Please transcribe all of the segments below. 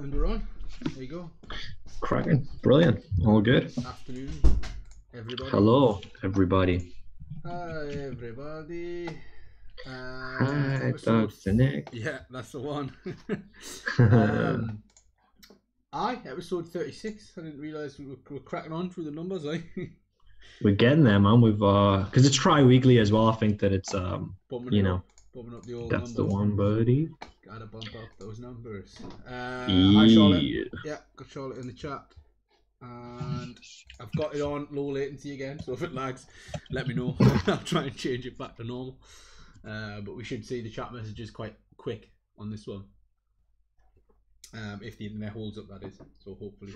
And we're on. There you go. Cracking. Brilliant. All good. Afternoon, everybody. Hello, everybody. Hi, everybody. Hi, Episode. Dr. Nick. Yeah, that's the one. Episode 36. I didn't realise we're cracking on through the numbers, We're getting there, man. We've because it's tri-weekly as well. I think that it's bumping you it know, up, bumping up the old that's numbers. the one, buddy. Gotta bump up those numbers. Yeah. Hi, Charlotte. Yeah, got Charlotte in the chat. And I've got it on low latency again, so if it lags, let me know. I'll try and change it back to normal. But we should see the chat messages quite quick on this one. If the internet holds up, that is. So hopefully.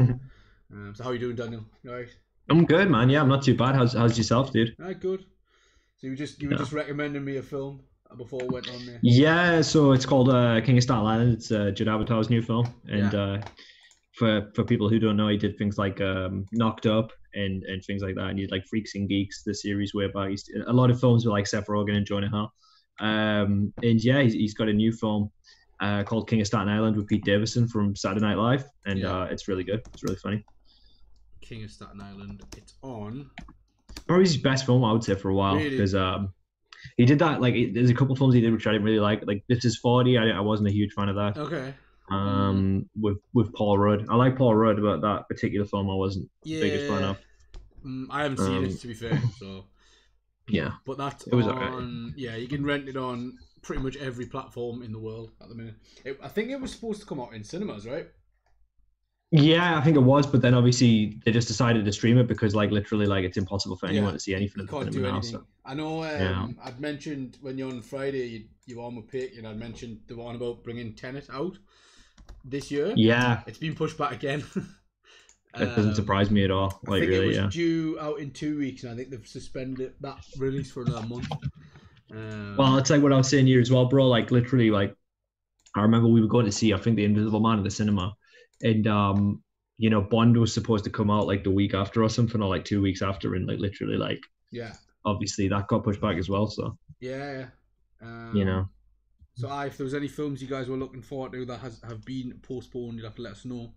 So how are you doing, Daniel? You all right? I'm good, man. Yeah, I'm not too bad. How's yourself, dude? Good. So you were just recommending me a film before I went on there. Yeah, so it's called King of Staten Island. It's Judd Apatow's new film, and for people who don't know, he did things like Knocked Up and things like that, and he did like Freaks and Geeks, the series whereby a lot of films with like Seth Rogen and Jonah Hill. And yeah, he's got a new film called King of Staten Island with Pete Davidson from Saturday Night Live, and it's really good. It's really funny. King of Staten Island. It's on. Probably his best film, I would say, for a while, because he did that. Like, there's a couple of films he did which I didn't really like. Like This Is 40. I wasn't a huge fan of that. Okay. With Paul Rudd. I like Paul Rudd, but that particular film I wasn't the biggest fan of. I haven't seen it, to be fair. So yeah, but that's it was on. alright. Yeah, you can rent it on pretty much every platform in the world at the minute. I think it was supposed to come out in cinemas, right? Yeah, I think it was, but then obviously they just decided to stream it because, like, literally, like, it's impossible for anyone to see anything in the can't do cinema now. anything. So. I know. I'd mentioned when you're on Friday, you were on with Pete, and I'd mentioned the one about bringing Tenet out this year. Yeah, it's been pushed back again. It doesn't surprise me at all. Like, I think really, it was due out in 2 weeks, and I think they've suspended that release for another month. Well, it's like what I was saying here as well, bro. Like, literally, like, I remember we were going to see, I think, The Invisible Man at the cinema, and you know, Bond was supposed to come out like the week after or something, or like 2 weeks after, and like literally, like, obviously that got pushed back as well. So you know. So if there was any films you guys were looking forward to that have been postponed, you'd have to let us know.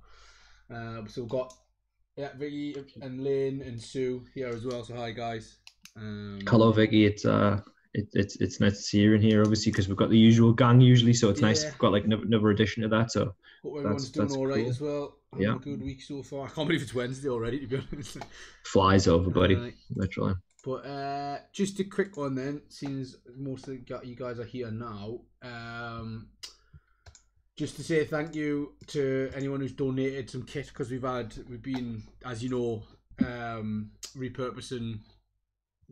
So we've got Vicky and Lynn and Sue here as well. So hi guys. Hello Vicky. It's nice to see you in here, obviously, because we've got the usual gang usually, so it's nice. We've got like another addition to that. So hope everyone's doing all right as well. Yeah, a good week so far. I can't believe it's Wednesday already, to be honest. Flies over, buddy. Literally. But just a quick one then, since most of you guys are here now. Just to say thank you to anyone who's donated some kit, because we've been, as you know, repurposing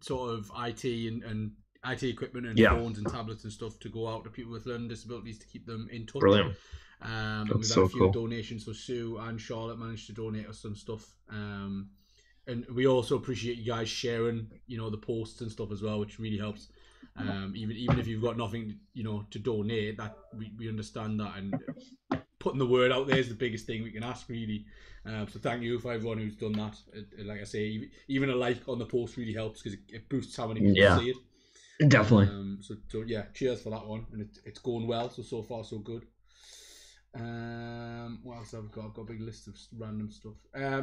sort of IT and IT equipment and phones and tablets and stuff to go out to people with learning disabilities to keep them in touch. Brilliant. And we've had a few donations, so Sue and Charlotte managed to donate us some stuff. And we also appreciate you guys sharing, you know, the posts and stuff as well, which really helps. Even if you've got nothing, you know, to donate, that we understand that, and putting the word out there is the biggest thing we can ask, really. So thank you for everyone who's done that. Like I say, even a like on the post really helps, because it boosts how many people see it. Definitely. So yeah, cheers for that one, and it's going well. So far so good. What else have I got? I've got a big list of random stuff.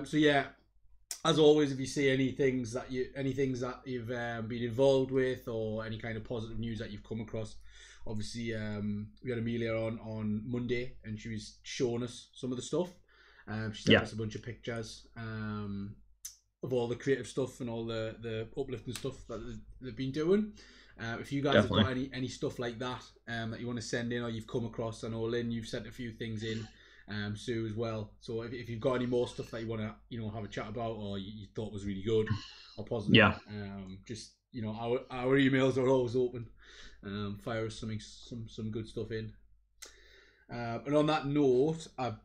So yeah, as always, if you see any things that you've been involved with, or any kind of positive news that you've come across, obviously we had Amelia on Monday, and she was showing us some of the stuff. She sent us a bunch of pictures of all the creative stuff and all the uplifting stuff that they've been doing. If you guys have got any stuff like that that you want to send in, or you've come across, I know Lynn, you've sent a few things in, Sue as well. So if you've got any more stuff that you want to, you know, have a chat about, or you thought was really good or positive, just, you know, our emails are always open. Fire us some good stuff in. And on that note, I've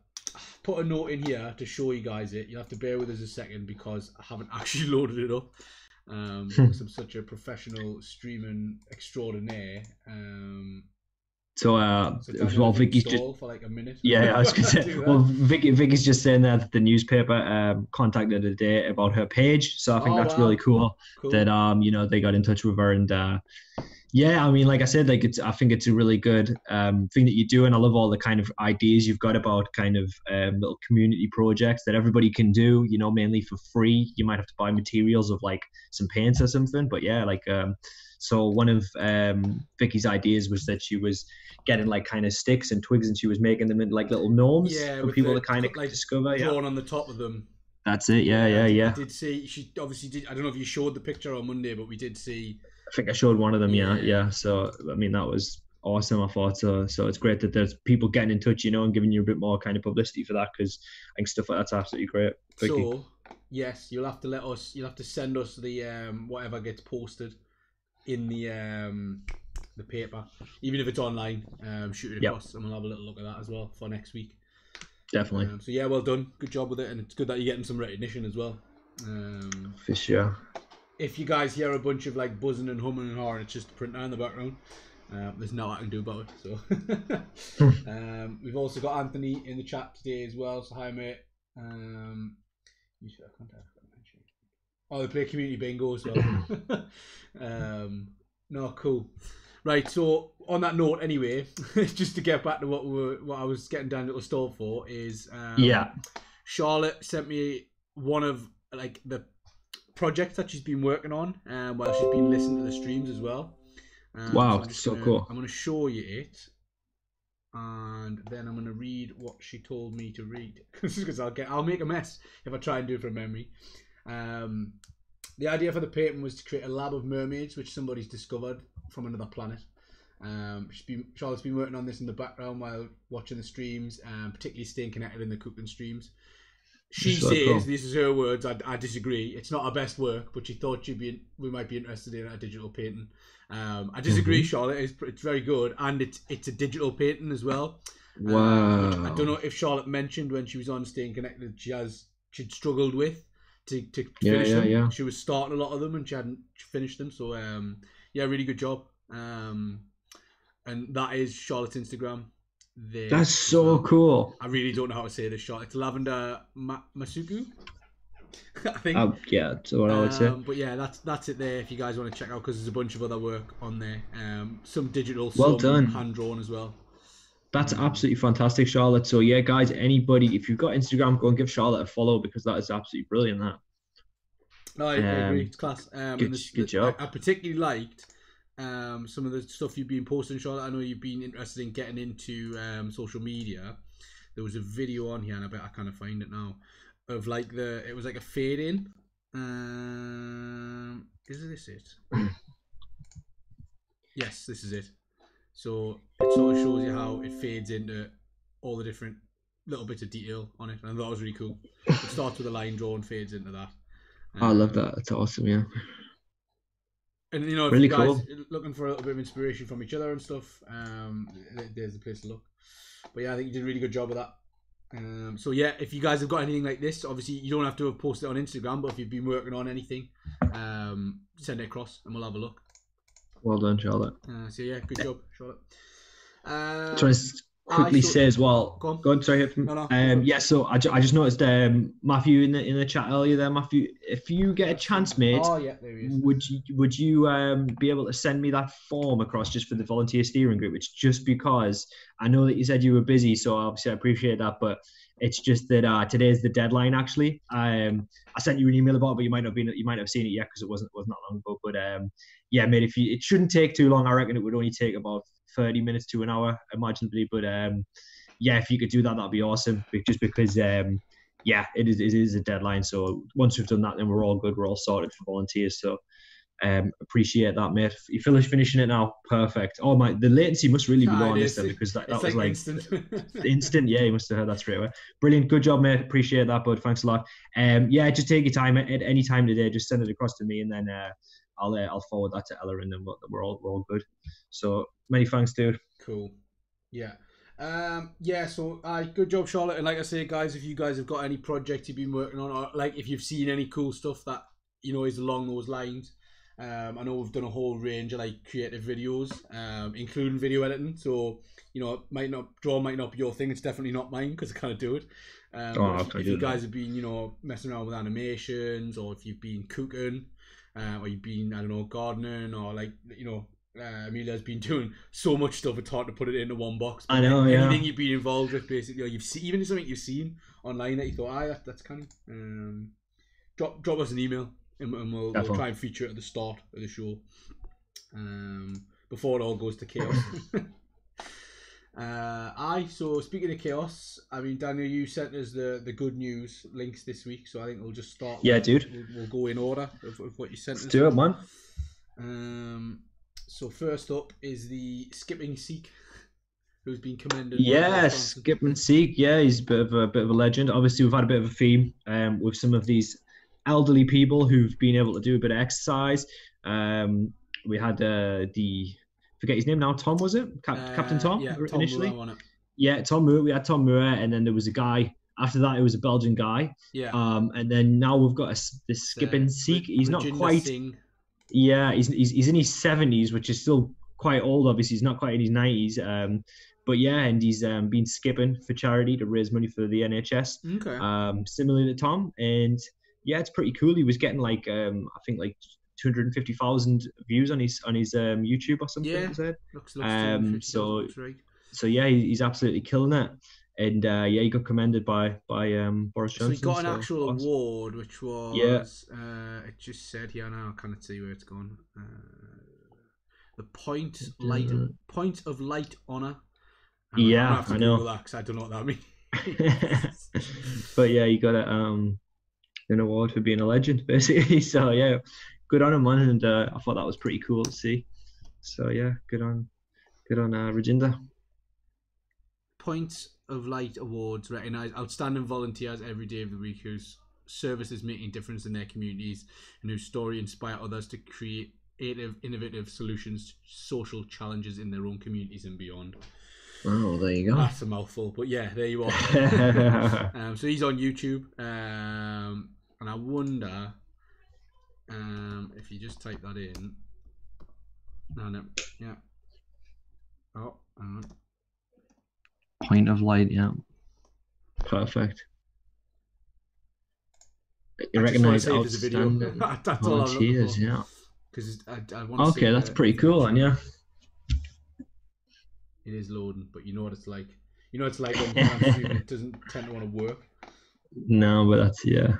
put a note in here to show you guys it. You'll have to bear with us a second, because I haven't actually loaded it up. Because I'm such a professional streaming extraordinaire. Well, Vicky's just for like a minute. Yeah, I was gonna say. Well, Vicky's just saying that the newspaper contacted her today about her page, so I think that's really cool. That you know, they got in touch with her, and Yeah, I mean, like I said, like I think it's a really good thing that you do, and I love all the kind of ideas you've got about kind of little community projects that everybody can do. You know, mainly for free. You might have to buy materials of like some paints or something, but yeah, like so one of Vicky's ideas was that she was getting like kind of sticks and twigs, and she was making them into like little gnomes Yeah, for with people to the kind of like discover. Yeah, drawn on the top of them. that's it. Yeah, Yeah, yeah, I yeah. did see. She obviously did. I don't know if you showed the picture on Monday, but we did see. I think I showed one of them. Yeah, Yeah. yeah. So I mean, that was awesome. I thought so. So it's great that there's people getting in touch, you know, and giving you a bit more kind of publicity for that because I think stuff like that's absolutely great. Vicky. So yes, you'll have to let us. You'll have to send us the whatever gets posted in the paper, even if it's online. Shoot it Yep, across, and we'll have a little look at that as well for next week. definitely So yeah, well done. Good job with it, and it's good that you're getting some recognition as well. for sure. If you guys hear a bunch of like buzzing and humming and hawing, it's just the printer in the background. There's nothing I can do about it. So we've also got Anthony in the chat today as well. So hi mate. You should have contact. Oh, they play community bingo as well. No, cool. Right, so on that note, anyway, just to get back to what I was getting down a little stall for is Yeah. Charlotte sent me one of like the projects that she's been working on while she's been listening to the streams as well. Wow, So I'm just so gonna, cool. I'm gonna show you it, and then I'm gonna read what she told me to read because I'll make a mess if I try and do it from memory. The idea for the painting was to create a lab of mermaids, which somebody's discovered from another planet. Charlotte's been working on this in the background while watching the streams, particularly staying connected in the cooking streams. She So says, cool. this is her words, I disagree. It's not her best work, but she thought we might be interested in a digital painting. I disagree, Charlotte. It's very good, and it's a digital painting as well. Which I don't Wow. know if Charlotte mentioned when she was on Staying Connected. She'd struggled with to Yeah, finish yeah, them. yeah. She was starting a lot of them and she hadn't finished them. So yeah, really good job. And that is Charlotte's Instagram there That's as so well. cool. I really don't know how to say this shot. It's Lavender Masuku, I think. Yeah, that's what I would say. But yeah, that's it there. If you guys want to check out, because there's a bunch of other work on there. Some digital, Well some done. hand drawn as well. That's absolutely fantastic, Charlotte. So yeah, guys, anybody, if you've got Instagram, go and give Charlotte a follow because that is absolutely brilliant. That. No, I agree. It's class. Good job. I particularly liked some of the stuff you've been posting, Charlotte. I know you've been interested in getting into social media. There was a video on here, and I bet I kind of find it now, of like it was like a fade in. Is this it? Yes, this is it. So it sort of shows you how it fades into all the different little bits of detail on it, and that was really cool. It starts with a line draw and fades into that. I love that. That's awesome. Yeah. And you know, if Really you guys cool. looking for a little bit of inspiration from each other and stuff, there's the place to look. But yeah, I think you did a really good job with that. So yeah, if you guys have got anything like this, obviously you don't have to have posted it on Instagram, but if you've been working on anything, send it across and we'll have a look. Well done, Charlotte. So yeah, good job, Charlotte. Trying to quickly say as well. Go on, sorry. No, yeah, so I just noticed Matthew in the chat earlier there. Matthew, if you get a chance, mate, oh yeah, there he is. would you be able to send me that form across just for the volunteer steering group? It's just because I know that you said you were busy, so obviously I appreciate that, but it's just that today's the deadline. Actually, I sent you an email about it, but you might have seen it yet because it wasn't that long ago. But yeah, mate, it shouldn't take too long. I reckon it would only take about 30 minutes to an hour, imaginably. But yeah, if you could do that, that'd be awesome. Just because yeah, it is a deadline. So once we've done that, then we're all good. We're all sorted for volunteers. So appreciate that, mate. You finishing it now? Perfect. Oh my, the latency must really be low on this then, because that was like instant. instant. Yeah, you must have heard that straight away. Brilliant, good job, mate. Appreciate that, bud. Thanks a lot. Yeah, just take your time at any time today. Just send it across to me, and then I'll forward that to Ella, and then we're all good. So many thanks, dude. Cool. Yeah. Yeah, so good job, Charlotte. And like I say, guys, if you guys have got any projects you've been working on, or like if you've seen any cool stuff that you know is along those lines, I know we've done a whole range of like creative videos, including video editing. So you know, might not be your thing. It's definitely not mine because I can't do it. If you guys have been, you know, messing around with animations, or if you've been cooking, or you've been, I don't know, gardening, or like, you know, Amelia's been doing so much stuff, it's hard to put it into one box. But I know, anything you've been involved with, basically, or you've seen, even something you've seen online that you thought, that's kind of, drop us an email, and we'll try and feature it at the start of the show, before it all goes to chaos. So speaking of chaos, I mean, Daniel, you sent us the good news links this week, so I think we'll just start. Yeah, dude. We'll go in order of what you sent us. Let's do it, man. So first up is the Skipping Seek, who's been commended. Yes, Skipping Seek. Yeah, he's a bit of a legend. Obviously, we've had a bit of a theme with some of these elderly people who've been able to do a bit of exercise. We had forget his name now. Tom, was it? Captain Tom? Yeah, initially. Tom Moore, yeah, Tom Moore. We had Tom Moore, and then there was a guy. After that, it was a Belgian guy. Yeah. And then now we've got this Skipping Seek. He's not quite. Singh. Yeah, he's in his 70s, which is still quite old. Obviously, he's not quite in his 90s. But yeah, and he's been skipping for charity to raise money for the NHS. Okay. Similarly to Tom, and yeah, it's pretty cool. He was getting I think 250,000 views on his YouTube or something. Yeah. Looks so yeah, he's absolutely killing it. And yeah, he got commended by Boris Johnson. So he got an actual award, which was it just said here now. I can't see where it's gone. The point of light honor. Yeah, I know. That because I don't know what that means. But yeah, he got an award for being a legend, basically. So yeah, good on him, man. And I thought that was pretty cool to see. So yeah, good on Rajinder. Point of Light Awards recognise outstanding volunteers every day of the week whose service is making a difference in their communities and whose story inspire others to create innovative solutions to social challenges in their own communities and beyond. Oh, there you go. That's a mouthful, but yeah, there you are. So he's on YouTube, and I wonder if you just type that in. No, yeah. Oh, hang on. Point of Light, yeah. Perfect. You recognise outstanding volunteers, yeah. I want to okay, that's pretty cool, and yeah. It is loading, but you know what it's like. You know, it's like when it doesn't tend to want to work. No, but that's yeah.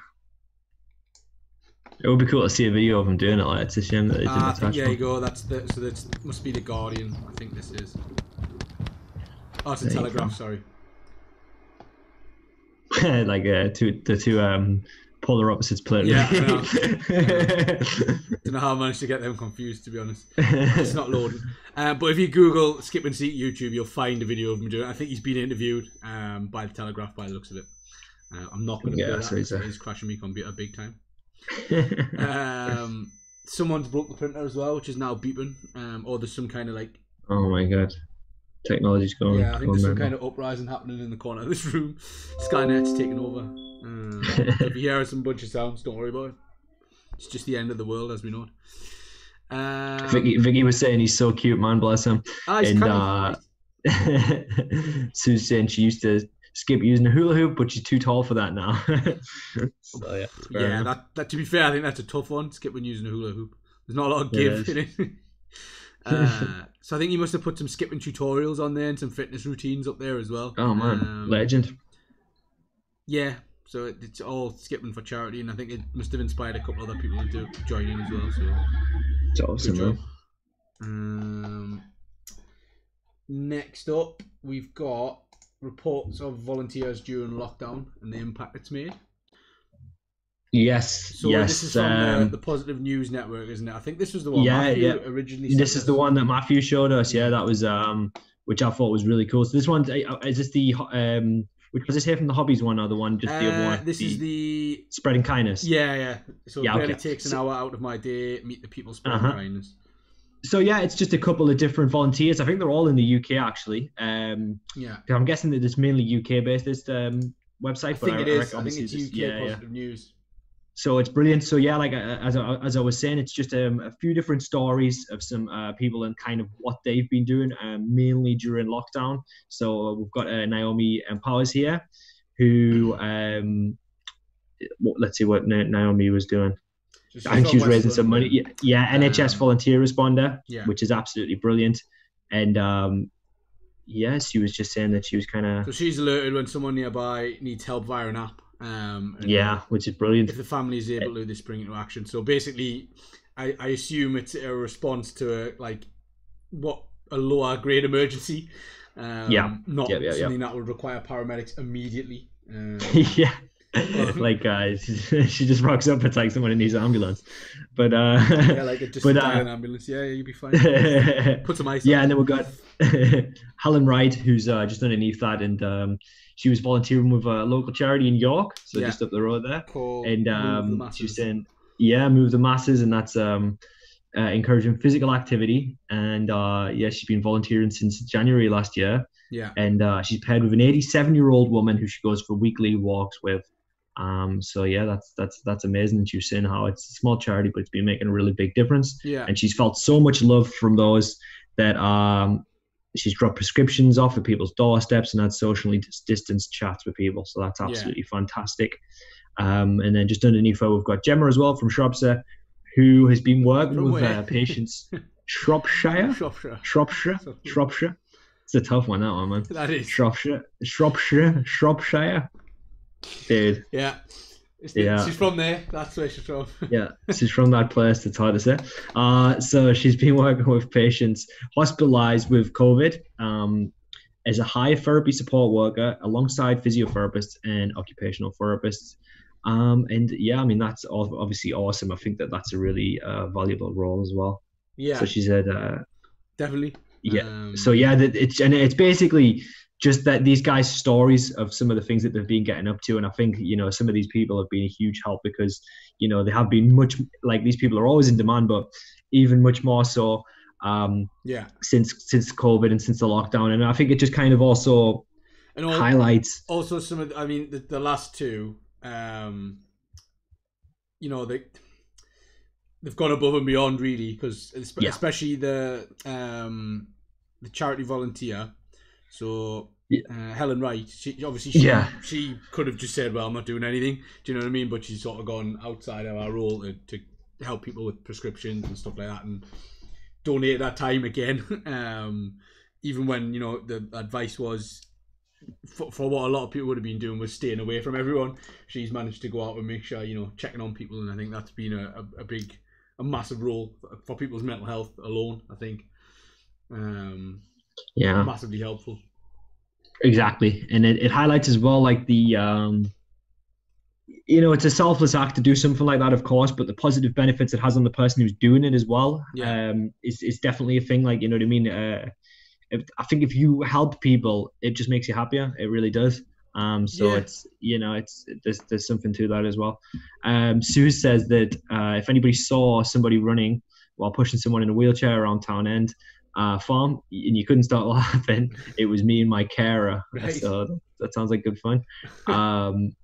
It would be cool to see a video of him doing it. Like, it's a shame that they didn't attach. Yeah, you go. That must be the Guardian. I think this is. Oh, it's a Telegraph. Sorry. Like the two polar opposites playing. Yeah, I know. Don't know how I managed to get them confused, to be honest. It's not loading. But if you Google Skipping Seek YouTube, you'll find a video of him doing it. I think he's been interviewed by the Telegraph by the looks of it. I'm not going to play that because it is crashing my computer big time. Someone's broke the printer as well, which is now beeping. Or there's some kind of like... Oh my god. Technology's going. Yeah, I think there's some kind of uprising happening in the corner of this room. Skynet's taking over. If you hear some bunch of sounds, don't worry about it. It's just the end of the world as we know it. Vicky was saying he's so cute, man, bless him. And Sue's saying she used to skip using a hula hoop, but she's too tall for that now. So yeah, that to be fair, I think that's a tough one. Skipping using a hula hoop. There's not a lot of give in it. So I think you must have put some skipping tutorials on there and some fitness routines up there as well. Oh man, legend. Yeah, so it's all skipping for charity, and I think it must have inspired a couple other people to join in as well. So it's awesome, man. Next up, we've got reports of volunteers during lockdown and the impact it's made. Yes. So this is from the Positive News Network, isn't it? I think this was the one Matthew originally. This is the one that Matthew showed us. Yeah, that was which I thought was really cool. So this one is this the which was this here from the Hobbies one or the one just the other one? This is the spreading kindness. Yeah. So it barely takes an hour out of my day. Meet the people spreading kindness. So yeah, it's just a couple of different volunteers. I think they're all in the UK actually. Yeah. I'm guessing that it's mainly UK based. This website. I think it is. I think it's UK Positive News. So it's brilliant. So yeah, like as I was saying, it's just a few different stories of some people and kind of what they've been doing, mainly during lockdown. So we've got Naomi Powers here, who let's see what Naomi was doing. So I think from she was West raising some money. London. Yeah, NHS volunteer responder, Yeah. which is absolutely brilliant. And she was just saying that she was kind of So she's alerted when someone nearby needs help via an app. yeah, which is brilliant. If the family is able to, they spring into action. So basically, I assume it's a response to a lower grade emergency. Not something that would require paramedics immediately. Yeah. Like she just rocks up. It's like someone needs an ambulance, but just dial an ambulance. Yeah, you'll be fine. Put some ice. Yeah, and then we've got Helen Wright, who's just underneath that, and she was volunteering with a local charity in York, so just up the road there. Called and she was saying, move the masses, and that's encouraging physical activity. And she's been volunteering since January last year. Yeah, and she's paired with an 87-year-old woman who she goes for weekly walks with. That's amazing. And she was saying how it's a small charity, but it's been making a really big difference. Yeah, and she's felt so much love from those that she's dropped prescriptions off at people's doorsteps and had socially distanced chats with people. So that's absolutely fantastic. And then just underneath her, we've got Gemma as well from Shropshire, who has been working with patients. Shropshire. It's a tough one, that one, man. That is Shropshire. Dude. Yeah. She's from there. That's where she's from. Yeah, she's from that place. It's hard to say. So she's been working with patients hospitalized with COVID as a higher therapy support worker alongside physiotherapists and occupational therapists. That's obviously awesome. I think that's a really valuable role as well. Yeah. So she said, definitely. Yeah. It's basically just that these guys' stories of some of the things that they've been getting up to. And I think, some of these people have been a huge help because, they have been much, like, these people are always in demand, but even much more so since COVID and since the lockdown. And I think it just kind of also highlights. Also some of the last two, they've gone above and beyond really, because especially the charity volunteer. So Helen Wright, she could have just said, well, I'm not doing anything. Do you know what I mean? But she's sort of gone outside of our role to help people with prescriptions and stuff like that, and donate that time again. Even when, the advice was for what a lot of people would have been doing was staying away from everyone. She's managed to go out and make sure, checking on people. And I think that's been a massive role for people's mental health alone, I think. Massively helpful. Exactly. And it highlights as well, like the it's a selfless act to do something like that, of course, but the positive benefits it has on the person who's doing it as well is definitely a thing. Like, you know what I mean? I think if you help people, it just makes you happier. It really does. It's there's something to that as well. Sue says that if anybody saw somebody running while pushing someone in a wheelchair around Town End farm and you couldn't start laughing, it was me and my carer. Right. So that sounds like good fun. And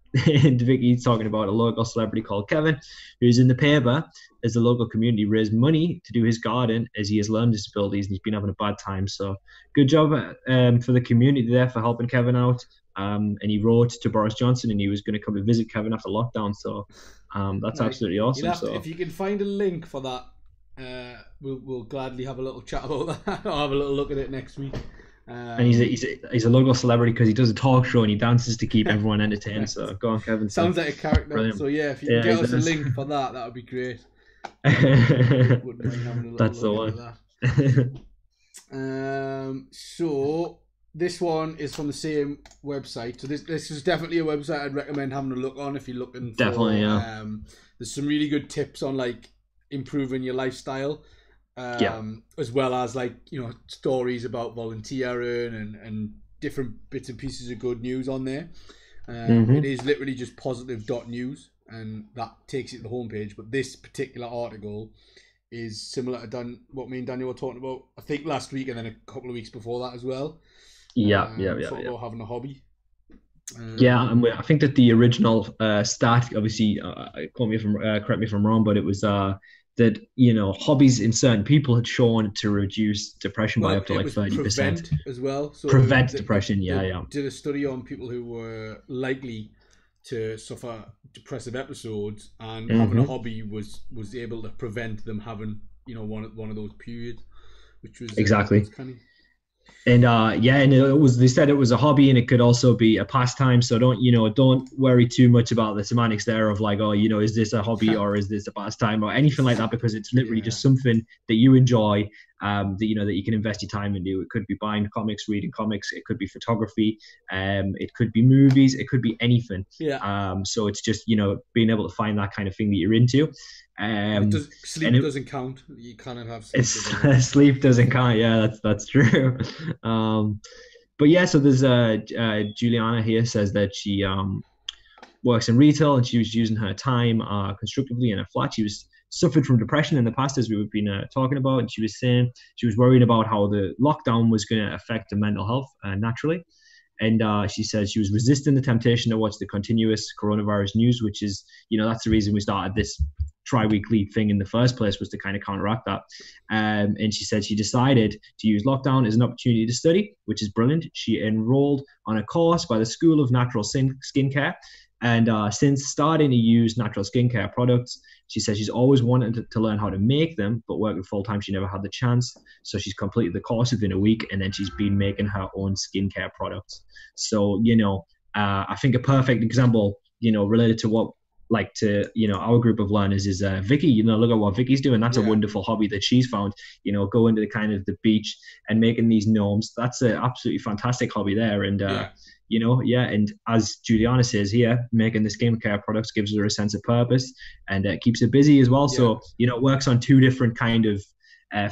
Vicky's talking about a local celebrity called Kevin, who's in the paper as the local community raised money to do his garden as he has learned disabilities and he's been having a bad time. So good job for the community there for helping Kevin out. And he wrote to Boris Johnson and he was going to come and visit Kevin after lockdown. So that's absolutely awesome. If you can find a link for that, we'll gladly have a little chat about that. I'll have a little look at it next week. And he's a local celebrity because he does a talk show and he dances to keep everyone entertained. So go on, Kevin. Sounds like a character. Brilliant. So if you can get us a link for that would be great. That's the one. So this one is from the same website. So this is definitely a website I'd recommend having a look on if you're looking for. Definitely, yeah. There's some really good tips on like improving your lifestyle. As well as stories about volunteering and different bits and pieces of good news on there. It is literally just positive.news and that takes you to the homepage. But this particular article is similar to what me and Daniel were talking about, I think last week and then a couple of weeks before that as well. About having a hobby. And I think that the original stat, obviously, correct me if I'm wrong, but it was that hobbies in certain people had shown to reduce depression by up to like 30% prevent as well. So prevent depression. Did a study on people who were likely to suffer depressive episodes, and Mm-hmm. having a hobby was able to prevent them having, you know, one of those periods, which was Exactly. was kind of. And and it was, they said it was a hobby and it could also be a pastime. So don't worry too much about the semantics there of like, oh, is this a hobby or is this a pastime or anything like that, because it's literally just something that you enjoy, that you can invest your time into. It could be buying comics, reading comics, it could be photography, it could be movies, it could be anything. So it's just being able to find that kind of thing that you're into. Sleep doesn't count. You cannot have sleep. Sleep doesn't count. Yeah, that's true. But yeah, so there's Juliana here says that she works in retail and she was using her time constructively in a flat. She was suffered from depression in the past, as we've been talking about, and she was saying she was worried about how the lockdown was going to affect her mental health naturally. And she said she was resisting the temptation to watch the continuous coronavirus news, which is, that's the reason we started this tri-weekly thing in the first place, was to kind of counteract that. And she said she decided to use lockdown as an opportunity to study, which is brilliant. She enrolled on a course by the School of Natural Skincare. And since starting to use natural skincare products, she says she's always wanted to learn how to make them, but working full time, she never had the chance. So she's completed the course within a week, and then she's been making her own skincare products. So, I think a perfect example, related to what, our group of learners is Vicky. Look at what Vicky's doing. That's a wonderful hobby that she's found. Going to the kind of the beach and making these gnomes. That's an absolutely fantastic hobby there. And and as Juliana says here, making the skincare products gives her a sense of purpose, and it keeps her busy as well. So it works on two different kind of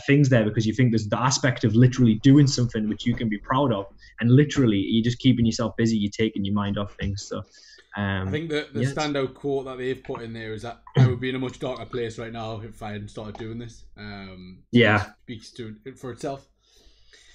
things there, because you think there's the aspect of literally doing something which you can be proud of, and literally you're just keeping yourself busy, you're taking your mind off things. So I think the standout quote that they've put in there is that I would be in a much darker place right now if I hadn't started doing this. It speaks to it for itself.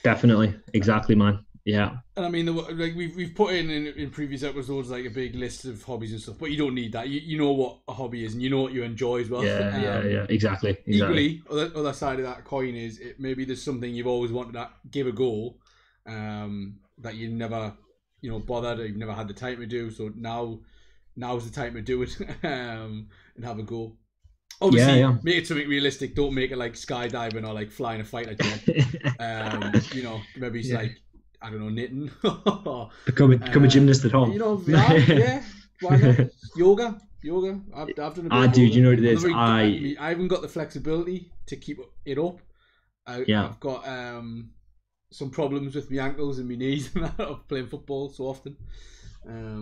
Definitely, exactly, man. Yeah. And I mean, like we've put in previous episodes like a big list of hobbies and stuff, but you don't need that. You know what a hobby is, and you know what you enjoy as well. Yeah, exactly. Equally, other side of that coin is maybe there's something you've always wanted to give a go, that you never, bothered, or you've never had the time to do. So now's the time to do it, and have a go. Obviously, make it something realistic. Don't make it like skydiving or like flying a fighter jet. Maybe it's like, I don't know, knitting. Become a gymnast at home. Why not? Yoga. I've done a bit of dude, yoga. you know what it is? I haven't got the flexibility to keep it up. I've got some problems with my ankles and my knees and that of playing football so often.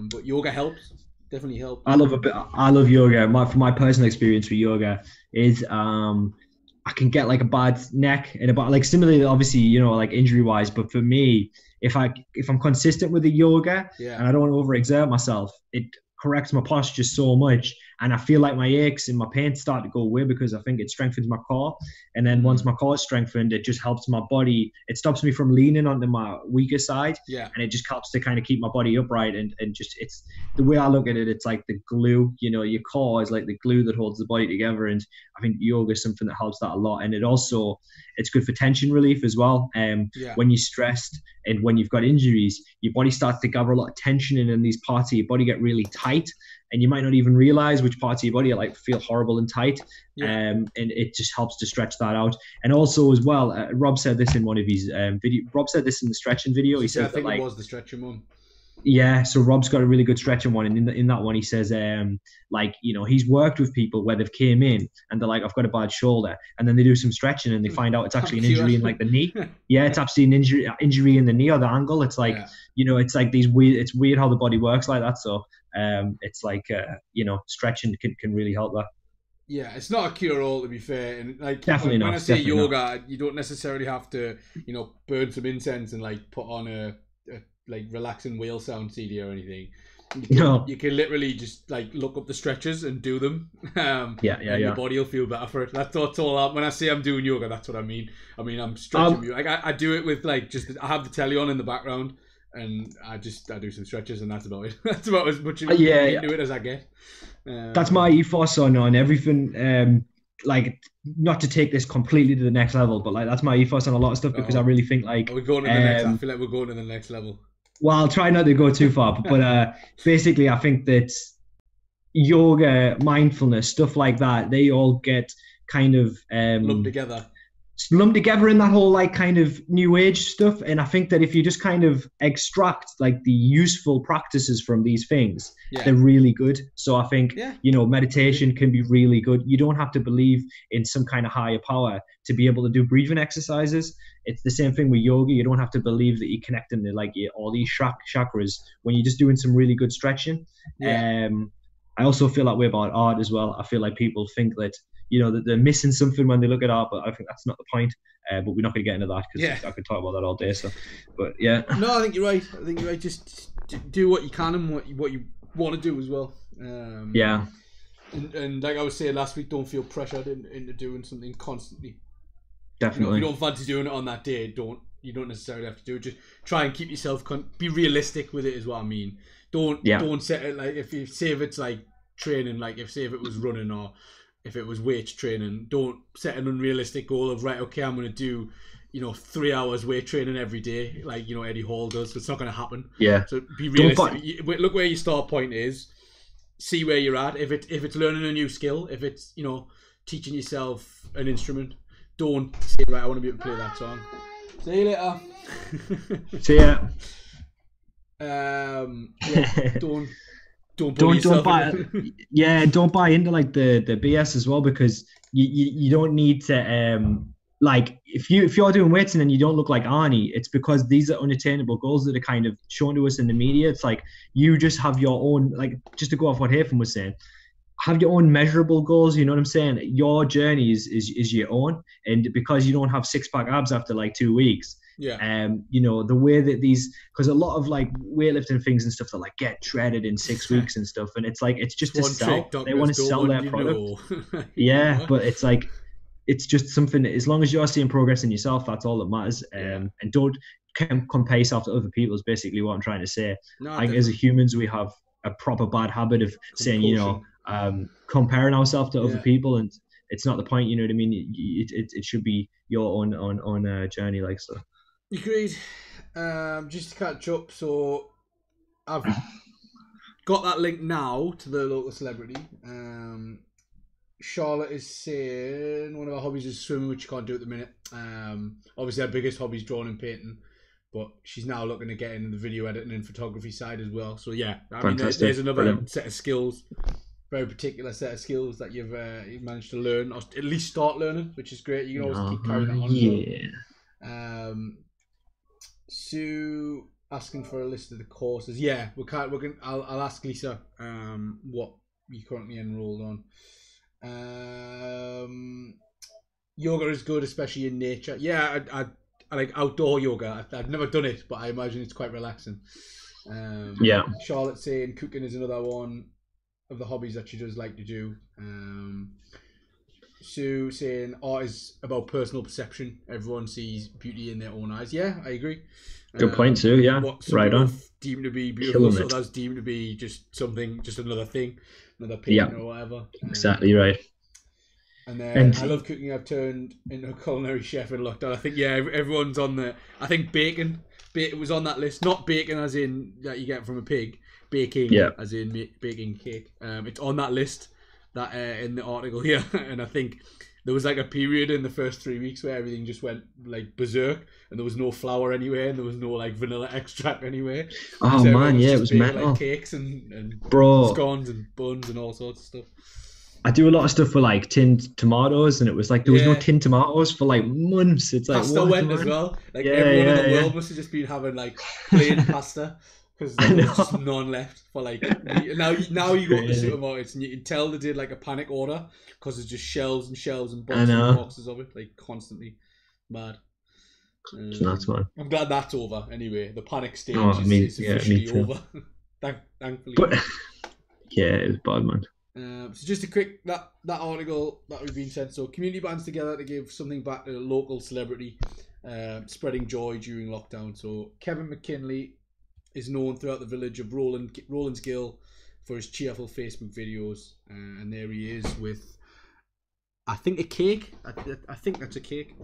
But yoga helps. Definitely helps. I love yoga. From my personal experience with yoga is I can get like a bad neck and like similarly, obviously, like injury wise. But for me, if I'm consistent with the yoga and I don't want to overexert myself, it corrects my posture so much, and I feel like my aches and my pains start to go away, because I think it strengthens my core. And then once my core is strengthened, it just helps my body. It stops me from leaning onto my weaker side, and it just helps to kind of keep my body upright. And just, it's the way I look at it, it's like the glue. Your core is like the glue that holds the body together, and I think yoga is something that helps that a lot. And it's good for tension relief as well. When you're stressed and when you've got injuries, your body starts to gather a lot of tension, and then these parts of your body get really tight, and you might not even realize which parts of your body are like feel horrible and tight. And it just helps to stretch that out. And also as well, Rob said this in one of his video. Rob said this in the stretching video. He said I think that, like, it was the stretching one. Yeah, so Rob's got a really good stretching one, and in that one he says, he's worked with people where they've came in and they're like, I've got a bad shoulder, and then they do some stretching and they find out it's actually an injury in like the knee. Yeah, it's actually an injury in the knee or the ankle. It's like, it's like it's weird how the body works like that. So it's like stretching can really help that. Yeah, it's not a cure-all, to be fair, and like definitely when not. I say yoga, not. You don't necessarily have to, burn some incense and like put on a like relaxing whale sound CD or anything. You can literally just like look up the stretches and do them. Your body will feel better for it. That's all. When I say I'm doing yoga, that's what I mean. I mean, I'm stretching. Like I do it with like I have the telly on in the background, and I do some stretches, and that's about it. That's about as much into it as I get. That's my ethos on everything. Like, not to take this completely to the next level, but like that's my ethos on a lot of stuff, because I really think like we're going to the next. I feel like we're going to the next level. well, I'll try not to go too far, but basically, I think that yoga, mindfulness, stuff like that, they all get kind of lumped together. lumped together in that whole like kind of new age stuff. And I think that if you just kind of extract like the useful practices from these things, they're really good. So I think, meditation can be really good. You don't have to believe in some kind of higher power to be able to do breathing exercises. It's the same thing with yoga. You don't have to believe that you're connecting to like all these chakras when you're just doing some really good stretching. I also feel that way about art as well. I feel like people think that, that they're missing something when they look at art, but I think that's not the point. But we're not going to get into that because I could talk about that all day. So, but yeah. No, I think you're right. Just do what you can and what you want to do as well. And like I was saying last week, don't feel pressured into doing something constantly. Definitely. If you don't fancy doing it on that day, you don't necessarily have to do it. Just try and keep yourself be realistic with it is what I mean. Don't set it like if it's like training, like if it was running or if it was weight training, don't set an unrealistic goal of right, okay, I'm gonna do 3 hours weight training every day like Eddie Hall does. It's not gonna happen. So be realistic. Look where your start point is, see where you're at. If it's learning a new skill, if it's teaching yourself an instrument, don't say right, I want to be able to play that song. See you later. See ya. Don't buy into like the BS as well, because you don't need to like if you're doing weights and then you don't look like Arnie, it's because these are unattainable goals that are kind of shown to us in the media. It's like you just have your own, like, just to go off what Haytham was saying, have your own measurable goals. You know what I'm saying? Your journey is your own, and because you don't have 6-pack abs after like 2 weeks, the way that because a lot of like weightlifting things and stuff that like get shredded in 6 weeks and stuff, and it's like it's just to sell. They want to sell their product. But it's like it's just something that, as long as you're seeing progress in yourself, that's all that matters. And don't compare yourself to other people is basically what I'm trying to say. Like as humans, we have a proper bad habit of saying, comparing ourselves to other people, and it's not the point. You know what I mean? It should be your own journey, like so. Agreed. Just to catch up, so I've got that link now to the local celebrity. Charlotte is saying one of our hobbies is swimming, which she can't do at the minute. Obviously, her biggest hobby is drawing and painting, but she's now looking to get into the video editing and photography side as well. So yeah, I mean, there's another set of skills, very particular set of skills that you've managed to learn, or at least start learning, which is great. You can always keep carrying that on. Sue asking for a list of the courses. Yeah, I'll ask Lisa what you currently enrolled on. Yoga is good, especially in nature. Yeah, I like outdoor yoga. I've never done it, but I imagine it's quite relaxing. Charlotte saying cooking is another one of the hobbies that she does like to do. Sue saying art is about personal perception. Everyone sees beauty in their own eyes. Yeah, I agree. Good point, Sue. Yeah, right on. Deemed to be beautiful, so that's deemed to be just another thing, another painting or whatever. Exactly right. And then I love cooking. I've turned into a culinary chef in lockdown. I think everyone's on the. I think bacon was on that list. Not bacon as in that you get from a pig. Baking as in baking cake. It's on that list. That in the article here, and I think there was like a period in the first 3 weeks where everything just went like berserk, and there was no flour anywhere, and there was no like vanilla extract anywhere. Oh so man, it was mental. Like cakes and scones and buns and all sorts of stuff. I do a lot of stuff with like tinned tomatoes, and it was like there was no tinned tomatoes for like months. It's like pasta went as well. Like everyone in the world must have just been having like plain pasta. Because there's just none left for like now you go to the supermarkets and you can tell they did like a panic order because there's just shelves and shelves and boxes and boxes of it, like constantly. Mad. That's man. I'm glad that's over anyway. The panic stage is officially over. Thankfully. But it was bad, man. So just a quick that article that we've been sent. So community bands together to give something back to a local celebrity, spreading joy during lockdown. So Kevin McKinley is known throughout the village of Roland's Gill for his cheerful Facebook videos, and there he is with, I think, a cake. I think that's a cake.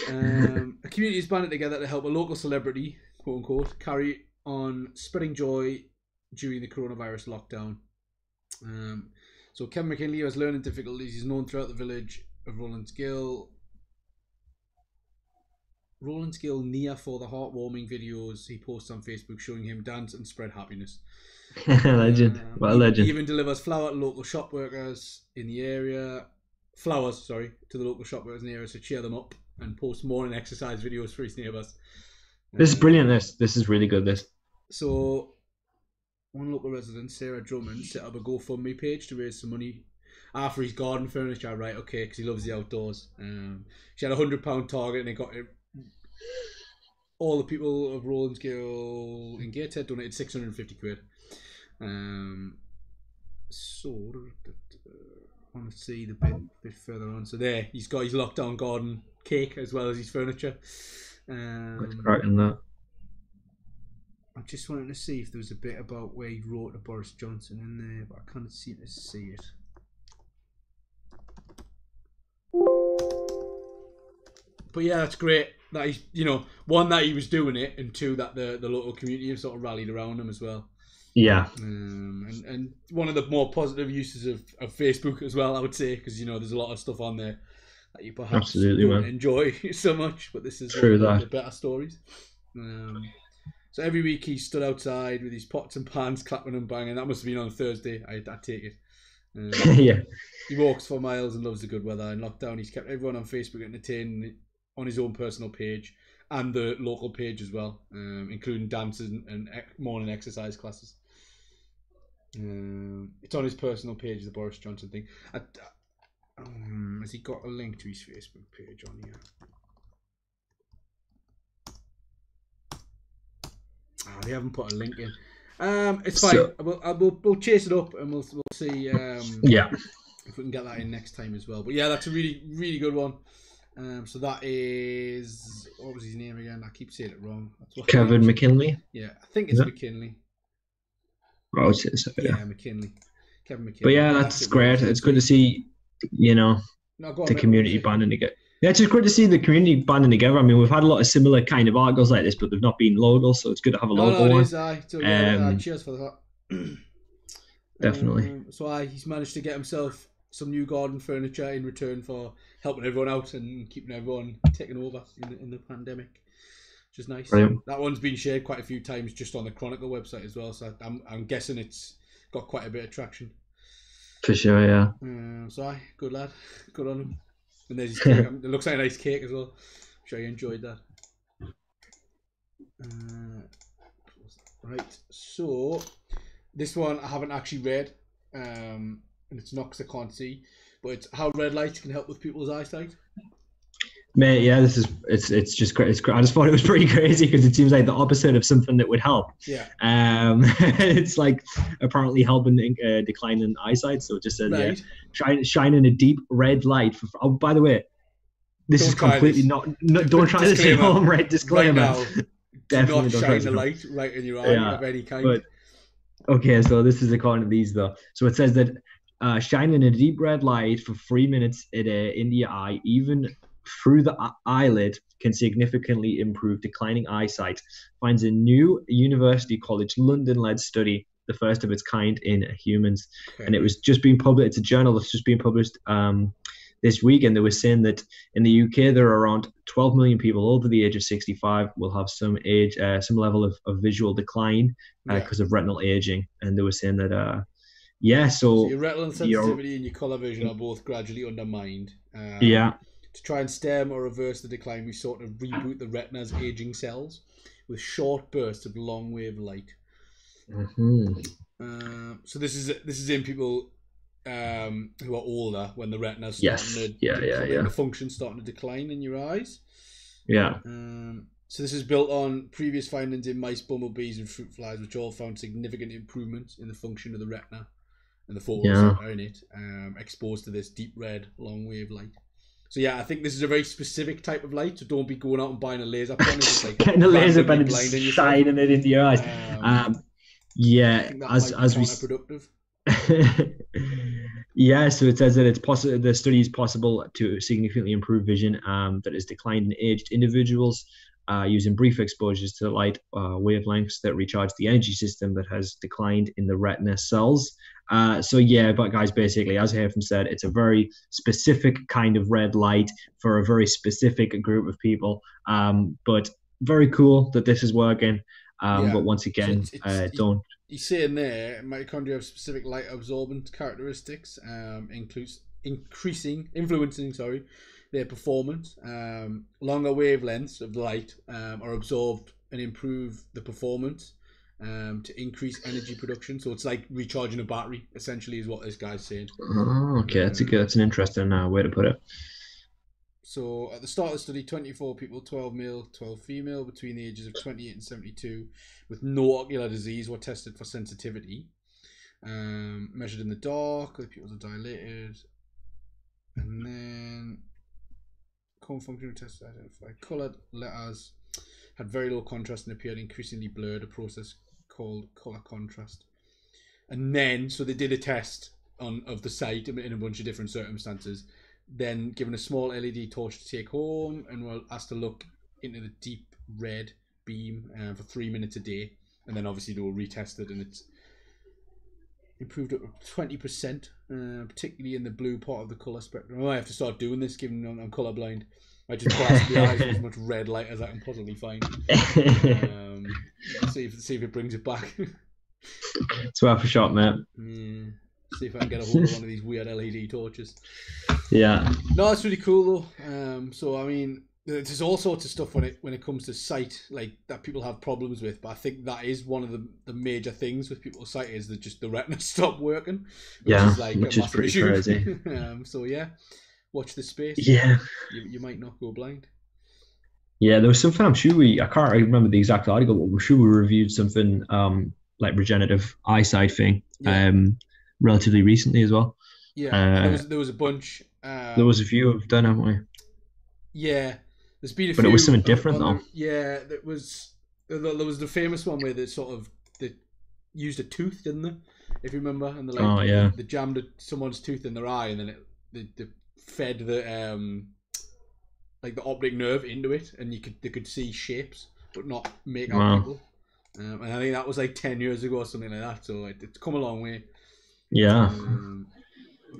A community is banded together to help a local celebrity, quote unquote, carry on spreading joy during the coronavirus lockdown. So Kevin McKinley has learning difficulties. He's known throughout the village of Roland's Gill near for the heartwarming videos he posts on Facebook showing him dance and spread happiness. Legend. What a legend. He even delivers flour to local shop workers in the area. Flowers, sorry, to the local shop workers in the area to cheer them up, and post morning exercise videos for his neighbours. This is brilliant. This is really good. This. So, one local resident, Sarah Drummond, set up a GoFundMe page to raise some money for his garden furniture. Right, okay, because he loves the outdoors. She had £100 target, and it got it. All the people of Roland's Gill in Gateshead donated 650 quid. So I want to see the bit further on. So there, he's got his lockdown garden cake as well as his furniture. Let's crack in that. I just wanted to see if there was a bit about where he wrote to Boris Johnson in there, but I can't seem to see it. But yeah, that's great. That he's, one, that he was doing it, and two, that the local community have sort of rallied around him as well. Yeah. And one of the more positive uses of Facebook as well, I would say, because there's a lot of stuff on there that you perhaps don't enjoy so much, but this is true, one of the better stories. So every week he stood outside with his pots and pans clapping and banging. That must have been on Thursday, I take it. Yeah. He walks for miles and loves the good weather. In lockdown, he's kept everyone on Facebook entertained on his own personal page and the local page as well, including dances and morning exercise classes. It's on his personal page, the Boris Johnson thing. Has he got a link to his Facebook page on here? They haven't put a link in. It's fine. So, we'll chase it up and we'll see. If we can get that in next time as well. But yeah, that's a really, really good one. So that is, what was his name again? I keep saying it wrong. Kevin McKinley. Yeah, I think it's McKinley. Oh, so, yeah, McKinley. Kevin McKinley. But yeah, that's great. It's good to see, the community banding together. Yeah, it's just good to see the community banding together. I mean, we've had a lot of similar kind of articles like this, but they've not been local, so it's good to have a local one. So yeah, cheers for that. Definitely. So he's managed to get himself some new garden furniture in return for helping everyone out and keeping everyone taken over in the pandemic, which is nice. Brilliant. That one's been shared quite a few times just on the Chronicle website as well, so I'm guessing it's got quite a bit of traction. For sure, yeah. So good lad, good on him. And there's his cake. It looks like a nice cake as well. I'm sure you enjoyed that. Right, so this one I haven't actually read, and it's not because I can't see, but it's how red lights can help with people's eyesight. Mate, yeah, it's just great. It's great. I just thought it was pretty crazy because it seems like the opposite of something that would help. Yeah. It's like apparently helping decline in eyesight. So it just says, right. Yeah, shining a deep red light. Oh, by the way, this is completely not. Don't try this at home. Right, disclaimer. Right now, definitely do not shine the light right in your eye of any kind. But, okay, so this is according to these though. So it says that shining a deep red light for 3 minutes in the eye, even through the eyelid, can significantly improve declining eyesight, finds a new University College London-led study, the first of its kind in humans. Okay. And it was just being published. It's a journal that's just being published this week, and they were saying that in the UK there are around 12 million people over the age of 65 will have some level of visual decline because of retinal aging. And they were saying that so your retinal sensitivity and your colour vision are both gradually undermined. To try and stem or reverse the decline, we sort of reboot the retina's aging cells with short bursts of long wave light. Mm-hmm. So this is in people who are older, when the retina's starting to the function's starting to decline in your eyes. Yeah. So this is built on previous findings in mice, bumblebees, and fruit flies, which all found significant improvements in the function of the retina and the photos are in it, exposed to this deep red long wave light. So yeah, I think this is a very specific type of light. So don't be going out and buying a laser pen. It's like getting a laser pen and shining it into your eyes. As we productive. Yeah, so it says that it's possible. The study is possible to significantly improve vision that is declined in aged individuals. using brief exposures to light wavelengths that recharge the energy system that has declined in the retina cells. So yeah, but guys, basically, as Haytham said, it's a very specific kind of red light for a very specific group of people. But very cool that this is working. But once again, don't. He's saying there, mitochondria have specific light absorbent characteristics, influencing their performance. Longer wavelengths of light are absorbed and improve the performance to increase energy production. So it's like recharging a battery, essentially, is what this guy's saying. Oh, okay, that's an interesting way to put it. So at the start of the study, 24 people, 12 male, 12 female, between the ages of 28 and 72, with no ocular disease, were tested for sensitivity. Measured in the dark, the pupils are dilated. And then core functional tests identified coloured letters had very low contrast and appeared increasingly blurred, a process called colour contrast. And then, so they did a test of the site in a bunch of different circumstances. Then given a small LED torch to take home, and were asked to look into the deep red beam for 3 minutes a day. And then obviously they were retested, and it's improved up to 20%, particularly in the blue part of the colour spectrum. I have to start doing this, given I'm colourblind. I just blast the eyes with as much red light as I can possibly find. See if it brings it back. It's worth a shot, mate. See if I can get a hold of one of these weird LED torches. Yeah. No, it's really cool though. So I mean, there's all sorts of stuff when it comes to sight, like that people have problems with. But I think that is one of the major things with people's sight is that just the retina stop working. Which is pretty crazy. So yeah, watch this space. Yeah. You might not go blind. Yeah, there was something I can't remember the exact article, but I'm sure we reviewed something like regenerative eyesight thing relatively recently as well. Yeah, there was a bunch. There was a few I've done, haven't we? Yeah, there's been a few. But it was something different though. Yeah, there was the famous one where they used a tooth, didn't they? If you remember, and they jammed someone's tooth in their eye, and then they fed the the optic nerve into it, and they could see shapes but not make out people. And I think that was like 10 years ago or something like that. So it's come a long way. Yeah.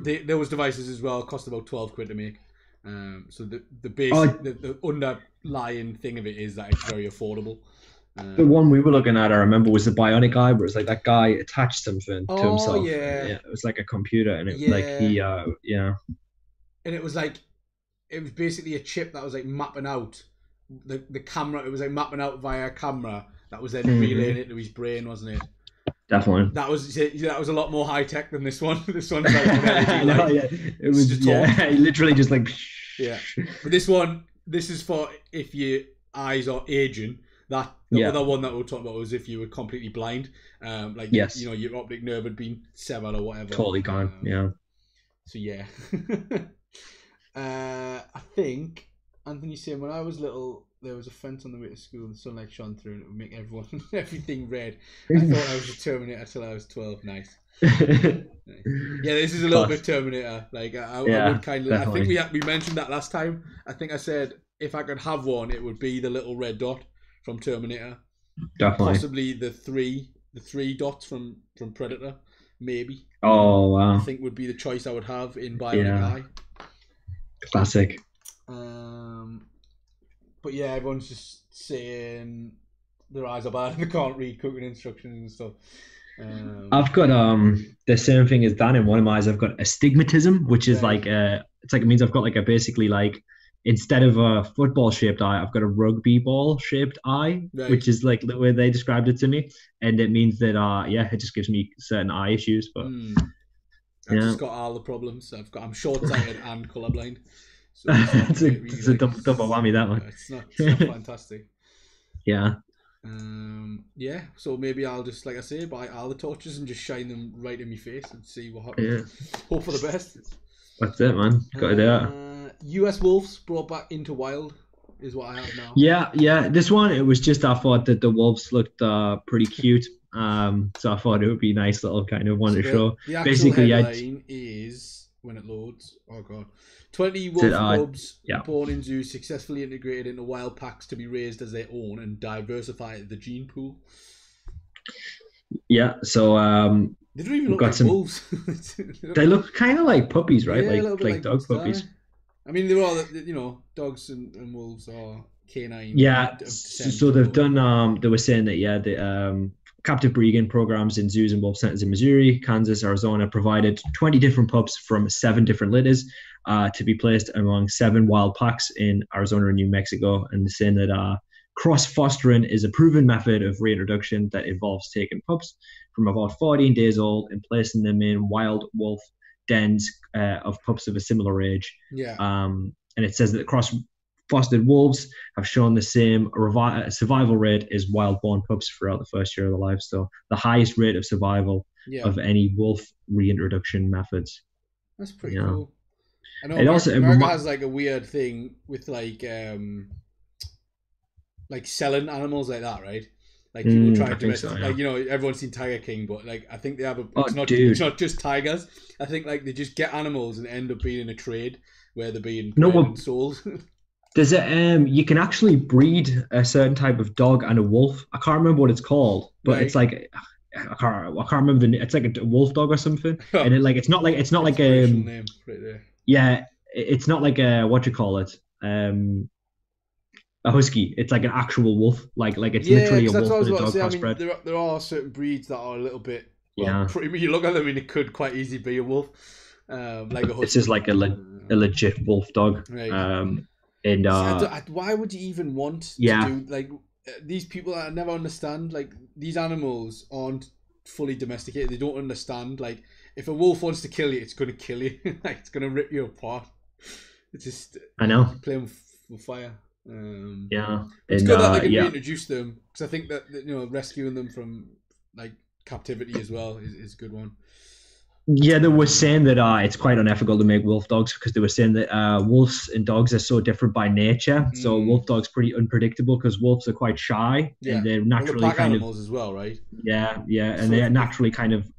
There was devices as well, cost about £12 to make. So the basic the underlying thing of it is that it's very affordable. The one we were looking at, I remember, was the bionic eye, where it's like that guy attached something to himself. Yeah, it was like a computer, and it and it was like, it was basically a chip that was like mapping out the camera. It was like mapping out via a camera that was then relaying it to his brain, wasn't it? Definitely. That was a lot more high tech than this one. This one's like an LED, it was just literally just like. Yeah, but this is for if your eyes are aging. The other one that we were talking about was if you were completely blind, your optic nerve had been severed or whatever. Totally gone. So yeah, I think Anthony's saying when I was little, there was a fence on the way to school, and the sunlight shone through, and it would make everything red. I thought I was a Terminator till I was 12. Nice. Yeah, this is a little bit Terminator. Like I would kind of. Definitely. I think we mentioned that last time. I think I said if I could have one, it would be the little red dot from Terminator. Definitely. Possibly the three dots from Predator. Maybe. Oh wow. I think would be the choice I would have in Bionic Eye. Classic. But yeah, everyone's just saying their eyes are bad and they can't read cooking instructions and stuff. I've got the same thing as Dan in one of my eyes. I've got astigmatism, which is it means I've got like a basically like, instead of a football shaped eye, I've got a rugby ball shaped eye, which is like the way they described it to me, and it means that it just gives me certain eye issues. But I've just got all the problems. I'm short sighted and colourblind. So it's a double whammy, that one. It's not fantastic. Yeah. So maybe I'll just, like I say, buy all the torches and just shine them right in my face and see what happens. Hope for the best. That's it, man. Got to do it. US wolves brought back into wild is what I have now. Yeah. This one, it was just, I thought that the wolves looked pretty cute. So I thought it would be a nice little kind of one to show. The actual headline is, when it loads. Oh god, 20 Did wolf I- cubs yeah. born in zoos successfully integrated into wild packs to be raised as their own and diversify the gene pool. Yeah, so They don't even we've look got like some. wolves. They look kind of like puppies, right? Yeah, a little bit like dog dogs, don't puppies. they? I mean, they're all, you know, dogs and wolves are canine. Yeah, descent, so they've but- done. They were saying that the captive breeding programs in zoos and wolf centers in Missouri, Kansas, Arizona provided 20 different pups from 7 different litters to be placed among 7 wild packs in Arizona and New Mexico. And they're saying that cross fostering is a proven method of reintroduction that involves taking pups from about 14 days old and placing them in wild wolf dens of pups of a similar age. Yeah. And it says that cross fostered wolves have shown the same survival rate as wild-born pups throughout the first year of their lives. So the highest rate of survival of any wolf reintroduction methods. That's pretty cool. I know It America has like a weird thing with like selling animals like that, right? Like people try to domestic, like, you know, everyone's seen Tiger King, but like I think they have it's not just tigers. I think like they just get animals and end up being in a trade where they're being sold. There's you can actually breed a certain type of dog and a wolf. I can't remember what it's called, but it's like I can't remember it's like a wolf dog or something. And it's not like name right there. Yeah, it's not like what you call it, a husky. It's like an actual wolf. Like it's literally a wolf and a dog crossbred. I mean, there are certain breeds that are a little bit. You look at them and it could quite easily be a wolf. Like a husky. This is like a legit wolf dog. Right. And why would you even want to do like these people? I never understand. Like these animals aren't fully domesticated. They don't understand. Like if a wolf wants to kill you, it's going to kill you. Like it's going to rip you apart. It's just I know playing with fire. It's good that they can reintroduce them because I think that rescuing them from like captivity as well is a good one. Yeah, they were saying that it's quite unethical to make wolf dogs because they were saying that wolves and dogs are so different by nature. So wolf dogs pretty unpredictable because wolves are quite shy and they're naturally pack animals as well, right? Yeah, and they naturally kind of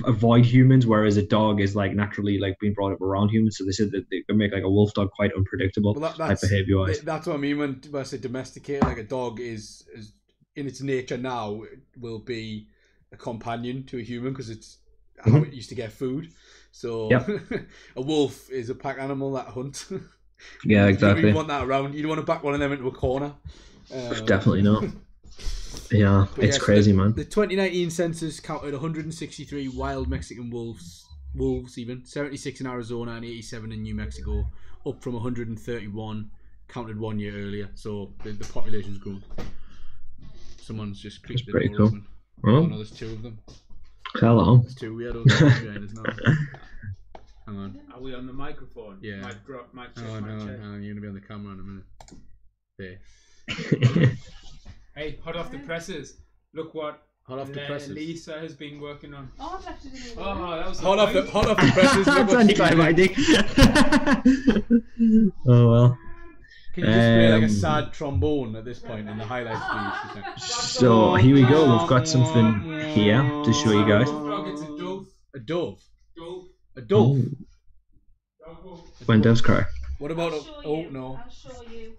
avoid humans, whereas a dog is like naturally like being brought up around humans. So they said that they can make like a wolf dog quite unpredictable behavior-wise. That's what I mean when I say domesticate. Like a dog is in its nature now will be a companion to a human because it's how it used to get food. So a wolf is a pack animal that hunts. Yeah, exactly. You want that around. You don't want to back one of them into a corner. Definitely not. Yeah, it's crazy, man. The 2019 census counted 163 wild Mexican wolves even 76 in Arizona and 87 in New Mexico, up from 131 counted 1 year earlier. So the population's grown. Someone's just clicked the door cool. open. Well, no, there's 2 of them. Hello. There's 2 weirdos behind us now. Hang on. Are we on the microphone? Yeah. Mic drop, mic check, No, mic check. you're gonna be on the camera in a minute. There. Hey, hot off the presses. Look what Hot off the presses. Lisa has been working on. Oh, I've left it in the that was Hot off the presses. That's anticlimactic. Oh well. Can you just play like a sad trombone at this point in the highlights, please? So here we go. We've got something here to show you guys. It's a dove. A dove. Dove. A dove. When doves cry. What about no? I'll show you.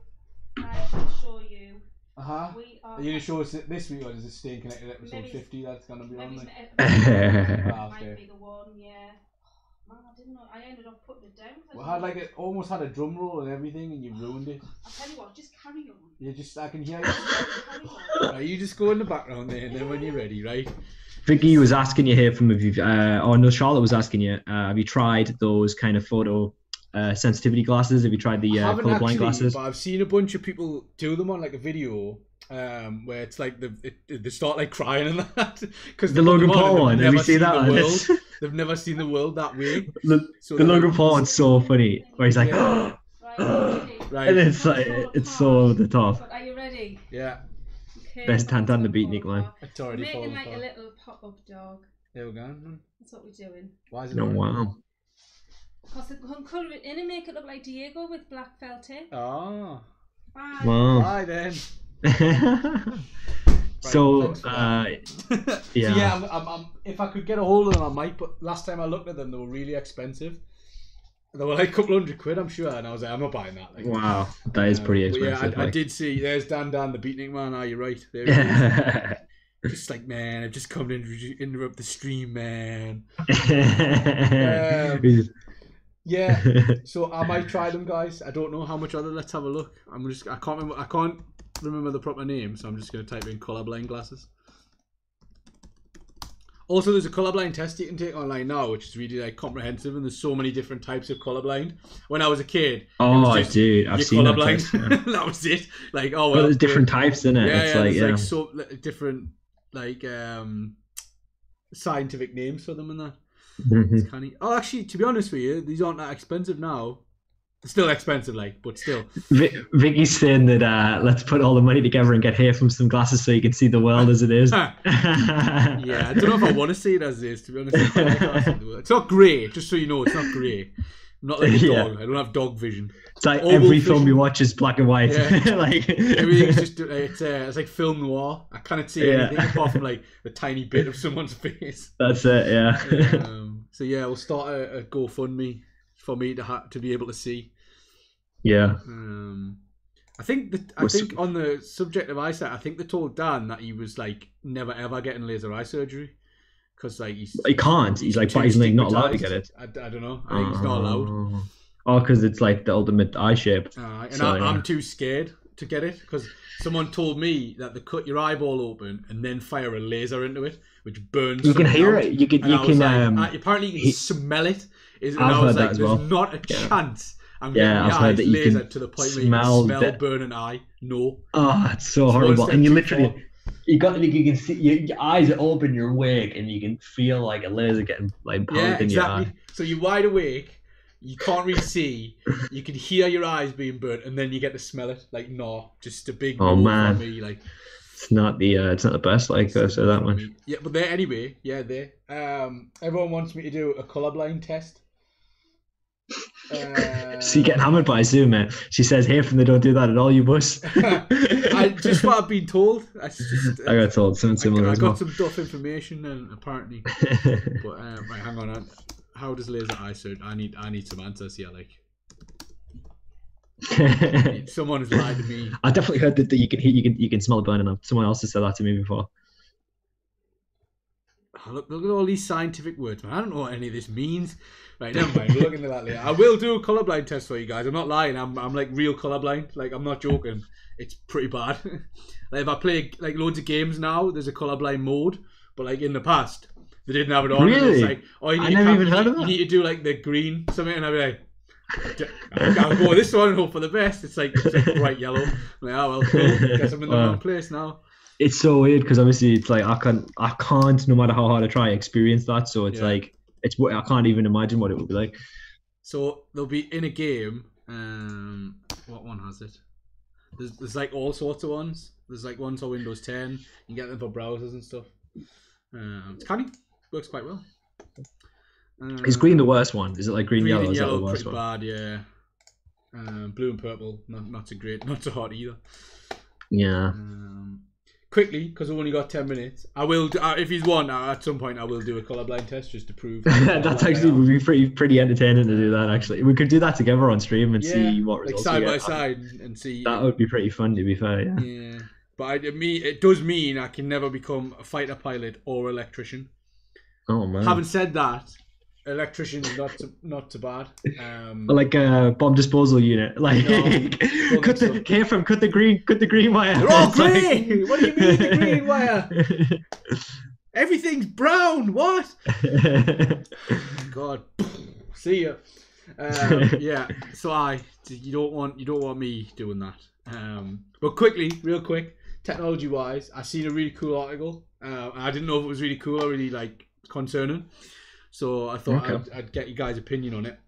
I shall show you. Are you gonna show us it this week or is it Staying Connected episode 50 that's gonna be on there? Might be the one, yeah. Man, I didn't know. I ended up putting it down. Well, it almost had a drum roll and everything, and you ruined it. I'll tell you what, just carry on. Yeah, I can hear you. Right, you just go in the background there, and then when you're ready, right? Vicky was asking you here from if you've, Charlotte was asking you, have you tried those kind of photo sensitivity glasses? Have you tried the colorblind glasses? But I've seen a bunch of people do them on like a video. Where it's like they start like crying and that because the Logan Paul one. Have you seen that one? They've never seen the world that way. The Logan Paul one's so funny. Where he's like, right, and it's like it's so over the top. Are you ready? Yeah. Okay. Best hand on the beatnik line. It's already making like a little pop-up dog. There we go. That's what we're doing. Why is it? Oh wow. Because they can colour it in and make it look like Diego with black felt tip. Oh. Bye. Wow. Bye then. So, thanks for that. yeah. So yeah, I'm, if I could get a hold of them, I might. But last time I looked at them, they were really expensive. They were like a couple $100, I'm sure, and I was like, I'm not buying that. Like, Wow, that is pretty but expensive. yeah, I did see. There's Dan, the beatnik man. Are you right? There he is. Just like, man, I've just come to interrupt the stream, man. Yeah, so I might try them, guys. I don't know how much other. Let's have a look. I can't remember the proper name, so I'm just gonna type in colorblind glasses. Also, there's a colorblind test you can take online now, which is really like comprehensive, and there's so many different types of colorblind. When I was a kid, dude, I've seen that test. Yeah. That was it. Like, oh well, there's different types in it. Yeah, it's like so different like scientific names for them and that. It's canny. Oh, actually, to be honest with you, these aren't that expensive now. They're still expensive, like, but still. Vicky's saying that let's put all the money together and get hair from some glasses so you can see the world as it is. Yeah, I don't know if I want to see it as it is, to be honest. It's not grey, just so you know, it's not grey. I'm not like a dog. I don't have dog vision. It's like every film you watch is black and white. Yeah. Like everything's just it's like film noir. I can't see anything apart from like a tiny bit of someone's face. That's it. Yeah. So yeah, we'll start a GoFundMe for me to be able to see. Yeah. I think on the subject of eyesight, I think they told Dan that he was like never ever getting laser eye surgery because like he can't. He's like not allowed to get it. I don't know. I think he's not allowed. Oh, because it's like the ultimate eye shape. I'm too scared to get it because someone told me that they cut your eyeball open and then fire a laser into it, which burns. You can hear it. You can. Apparently, you can smell it. And I was like, there's not a chance. I'm getting my eyes lasered to the point where you can smell burning eye. No. Oh, it's so horrible. And you literally, you can see your eyes are open, you're awake, and you can feel like a laser getting like pounded in your eye. So you're wide awake. You can't really see. You can hear your eyes being burnt, and then you get to smell it. Like, no, just a big. Oh man, for me, like it's not the best. Like I said that much. Yeah, but there anyway. Yeah, there. Everyone wants me to do a colorblind test. So you getting hammered by Zoom, man. She says, "Hey, from they don't do that at all, you bus." Just what I've been told. I got told something similar. I got some duff information, and apparently. But right, hang on. How does laser eye surgery? I need some answers here. Like, someone has lied to me. I definitely heard that you can smell it burning up. Someone else has said that to me before. Oh, look at all these scientific words, man. I don't know what any of this means. Right, never mind. We'll look into that later. I will do a colorblind test for you guys. I'm not lying. I'm like real colorblind. Like, I'm not joking. It's pretty bad. Like, if I play like loads of games now, there's a colorblind mode. But like in the past, they didn't have it on. Really? It's like, oh, I never even heard of that. You need to do like the green something, and I'll be like, I'll go this one and hope for the best. It's like bright yellow. I'm like, oh well, cool. Guess I'm in the wrong place now. It's so weird because obviously it's like I can't no matter how hard I try experience that. So it's like I can't even imagine what it would be like. So they'll be in a game. What one has it? There's like all sorts of ones. There's like ones for Windows 10. You can get them for browsers and stuff. It's canny. Works quite well. Is green the worst one? Is it like green yellow? Is that the worst pretty one? Bad, yeah. Blue and purple, not so great, not so hot either. Yeah. Quickly, because I've only got 10 minutes. I will, if he's one, at some point I will do a colorblind test just to prove. That's actually would be pretty entertaining to do that. Actually, we could do that together on stream and see what results. Like side by side and see. That would be pretty fun, to be fair. Yeah. Yeah, but it does mean I can never become a fighter pilot or electrician. Oh man. Having said that, electrician is not so bad. Like a bomb disposal unit. Like cut the green wire. They're all grey. What do you mean the green wire? Everything's brown. What? God. See ya. Yeah. So you don't want me doing that. But real quick, technology wise, I seen a really cool article. I didn't know if it was really cool or really like concerning. So I thought I'd get you guys' opinion on it.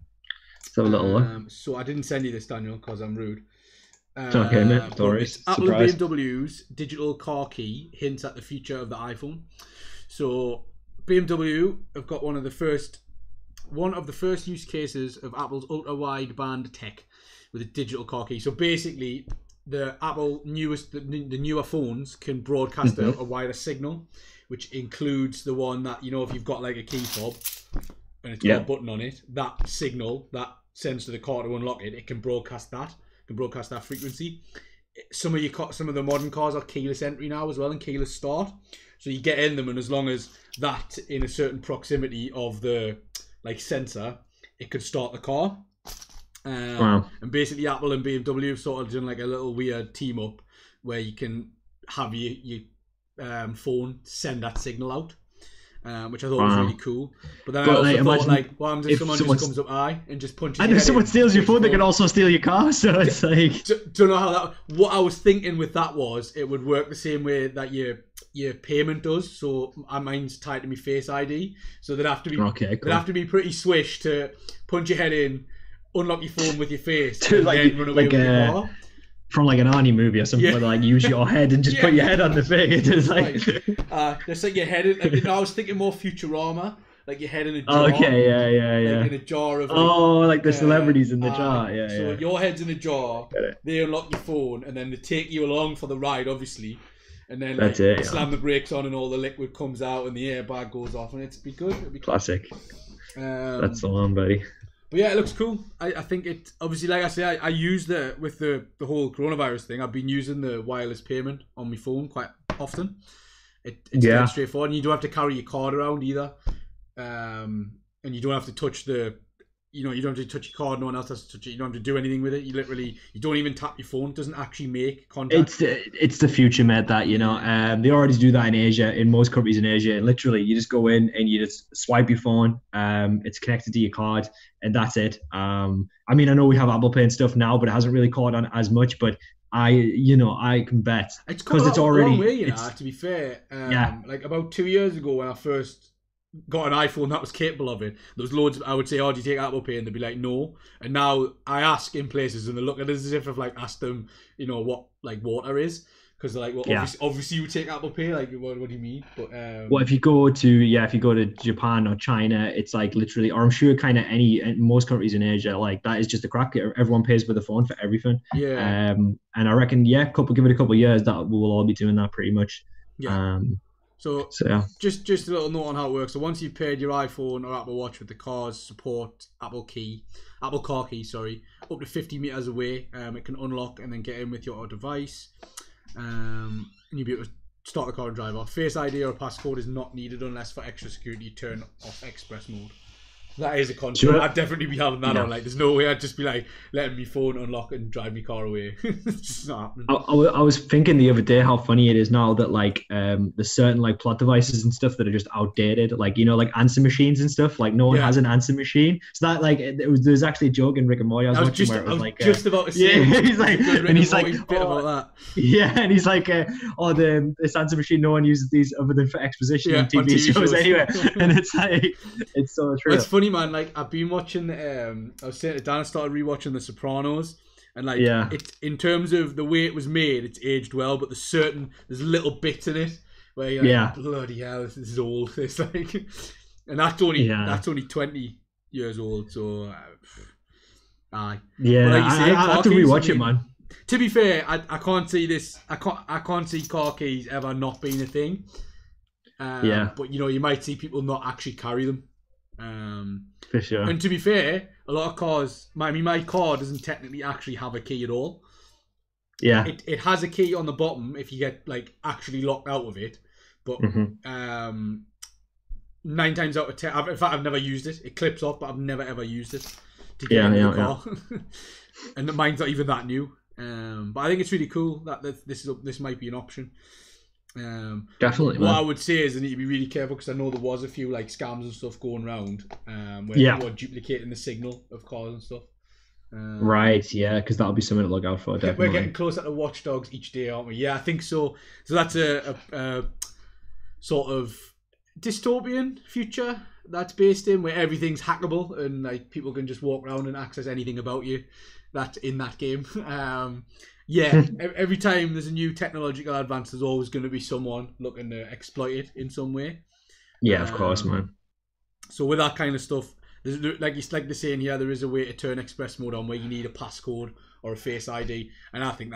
Let's have a little look. So I didn't send you this, Daniel, because I'm rude. Okay, mate. Stories. Apple and BMW's digital car key hints at the future of the iPhone. So BMW have got one of the first use cases of Apple's ultra-wideband tech with a digital car key. So basically, the Apple the newer phones can broadcast Mhm. a wireless signal, which includes the one that, you know, if you've got like a key fob and it's got a button on it, that signal that sends to the car to unlock it, it can broadcast that frequency. Some of the modern cars are keyless entry now as well, and keyless start. So you get in them, and as long as that in a certain proximity of the like sensor, it could start the car. Wow. And basically, Apple and BMW have sort of done like a little weird team up where you can have your phone send that signal out, which I thought was really cool. But then I also thought, like, what happens if someone just comes up and just punches? And if someone steals your phone, they can also steal your car. So it's like, don't know how that. What I was thinking with that was it would work the same way that your payment does. So mine's tied to my Face ID, so they'd have to be they'd have to be pretty swish to punch your head in, unlock your phone with your face, and then run away with your car. From like an Arnie movie or something, where they like use your head and just put your head on the thing. It's like, just like your head. Like, I was thinking more Futurama, like your head in a jar. Okay, yeah. Like in a jar of. Like the celebrities in the jar. So your head's in a jar. They unlock your phone, and then they take you along for the ride, obviously. And then slam the brakes on, and all the liquid comes out, and the airbag goes off, and it'd be good. It'd be classic. That's the one, buddy. But yeah, it looks cool. I think it obviously, like I say, I use with the whole coronavirus thing. I've been using the wireless payment on my phone quite often. It's very straightforward, and you don't have to carry your card around either. And you don't have to touch you don't have to touch your card. No one else has to touch it. You don't have to do anything with it. You don't even tap your phone. It doesn't actually make contact. It's the future, mate. That they already do that in Asia, in most countries in Asia. And literally, you just go in and you just swipe your phone. It's connected to your card, and that's it. I mean, I know we have Apple Pay and stuff now, but it hasn't really caught on as much. But I can bet because it's already a long way, to be fair. Like about 2 years ago when I first got an iPhone that was capable of it, there was loads. I would say, "Oh, do you take Apple Pay?" And they'd be like, "No." And now I ask in places, and they look at it as if I've like asked them, what like water is, because they're like, "Well, obviously you take Apple Pay." Like, what do you mean? But well, if you go to Japan or China, it's like literally, or I'm sure kind of most countries in Asia, like that is just a crack. Everyone pays with a phone for everything. Yeah. And I reckon, give it a couple of years, that we'll all be doing that pretty much. Yeah. So yeah. Just a little note on how it works. So once you've paired your iPhone or Apple Watch with the car's support Apple Car Key, up to 50 meters away, it can unlock and then get in with your device. And you'll be able to start the car and drive off. Face ID or a passcode is not needed unless for extra security you turn off express mode. That is a concern. I'd definitely be having that on. Like, there's no way I'd just be like letting my phone unlock and drive my car away. It's just not happening. I was thinking the other day how funny it is now that like there's certain like plot devices and stuff that are just outdated. Like like answer machines and stuff. Like no one has an answer machine. So that like there's actually a joke in Rick and Morty I was watching where it was like just about to say he's like about that. Yeah, and he's like this answer machine, no one uses these other than for exposition in TV shows anyway. And it's like it's so true. It's funny, man. Like I've been watching. I was saying to Dan, I started rewatching The Sopranos, and like it's in terms of the way it was made, it's aged well. But there's little bits in it where you're like, bloody hell, this is old. It's like, and that's only 20 years old. So, aye. Yeah, like I have to rewatch it, man. To be fair, I can't see this. I can't see car keys ever not being a thing. But you might see people not actually carry them. For sure. And to be fair, a lot of cars, my car doesn't technically actually have a key at all. Yeah. It has a key on the bottom if you get like actually locked out of it. But 9 times out of 10, in fact, I've never used it. It clips off, but I've never ever used it to get into the car. And mine's not even that new. But I think it's really cool that this might be an option. Definitely. What I would say is I need to be really careful because I know there was a few like scams and stuff going around where people are duplicating the signal of cars and stuff. Right, because that'll be something to look out for. Definitely. We're getting closer to Watch Dogs each day, aren't we? Yeah, I think so. So that's a sort of dystopian future that's based in where everything's hackable and like people can just walk around and access anything about you that's in that game. Every time there's a new technological advance, there's always going to be someone looking to exploit it in some way. Yeah, of course, man. So with that kind of stuff, It's like they're saying here, there is a way to turn express mode on where you need a passcode or a face ID, and I think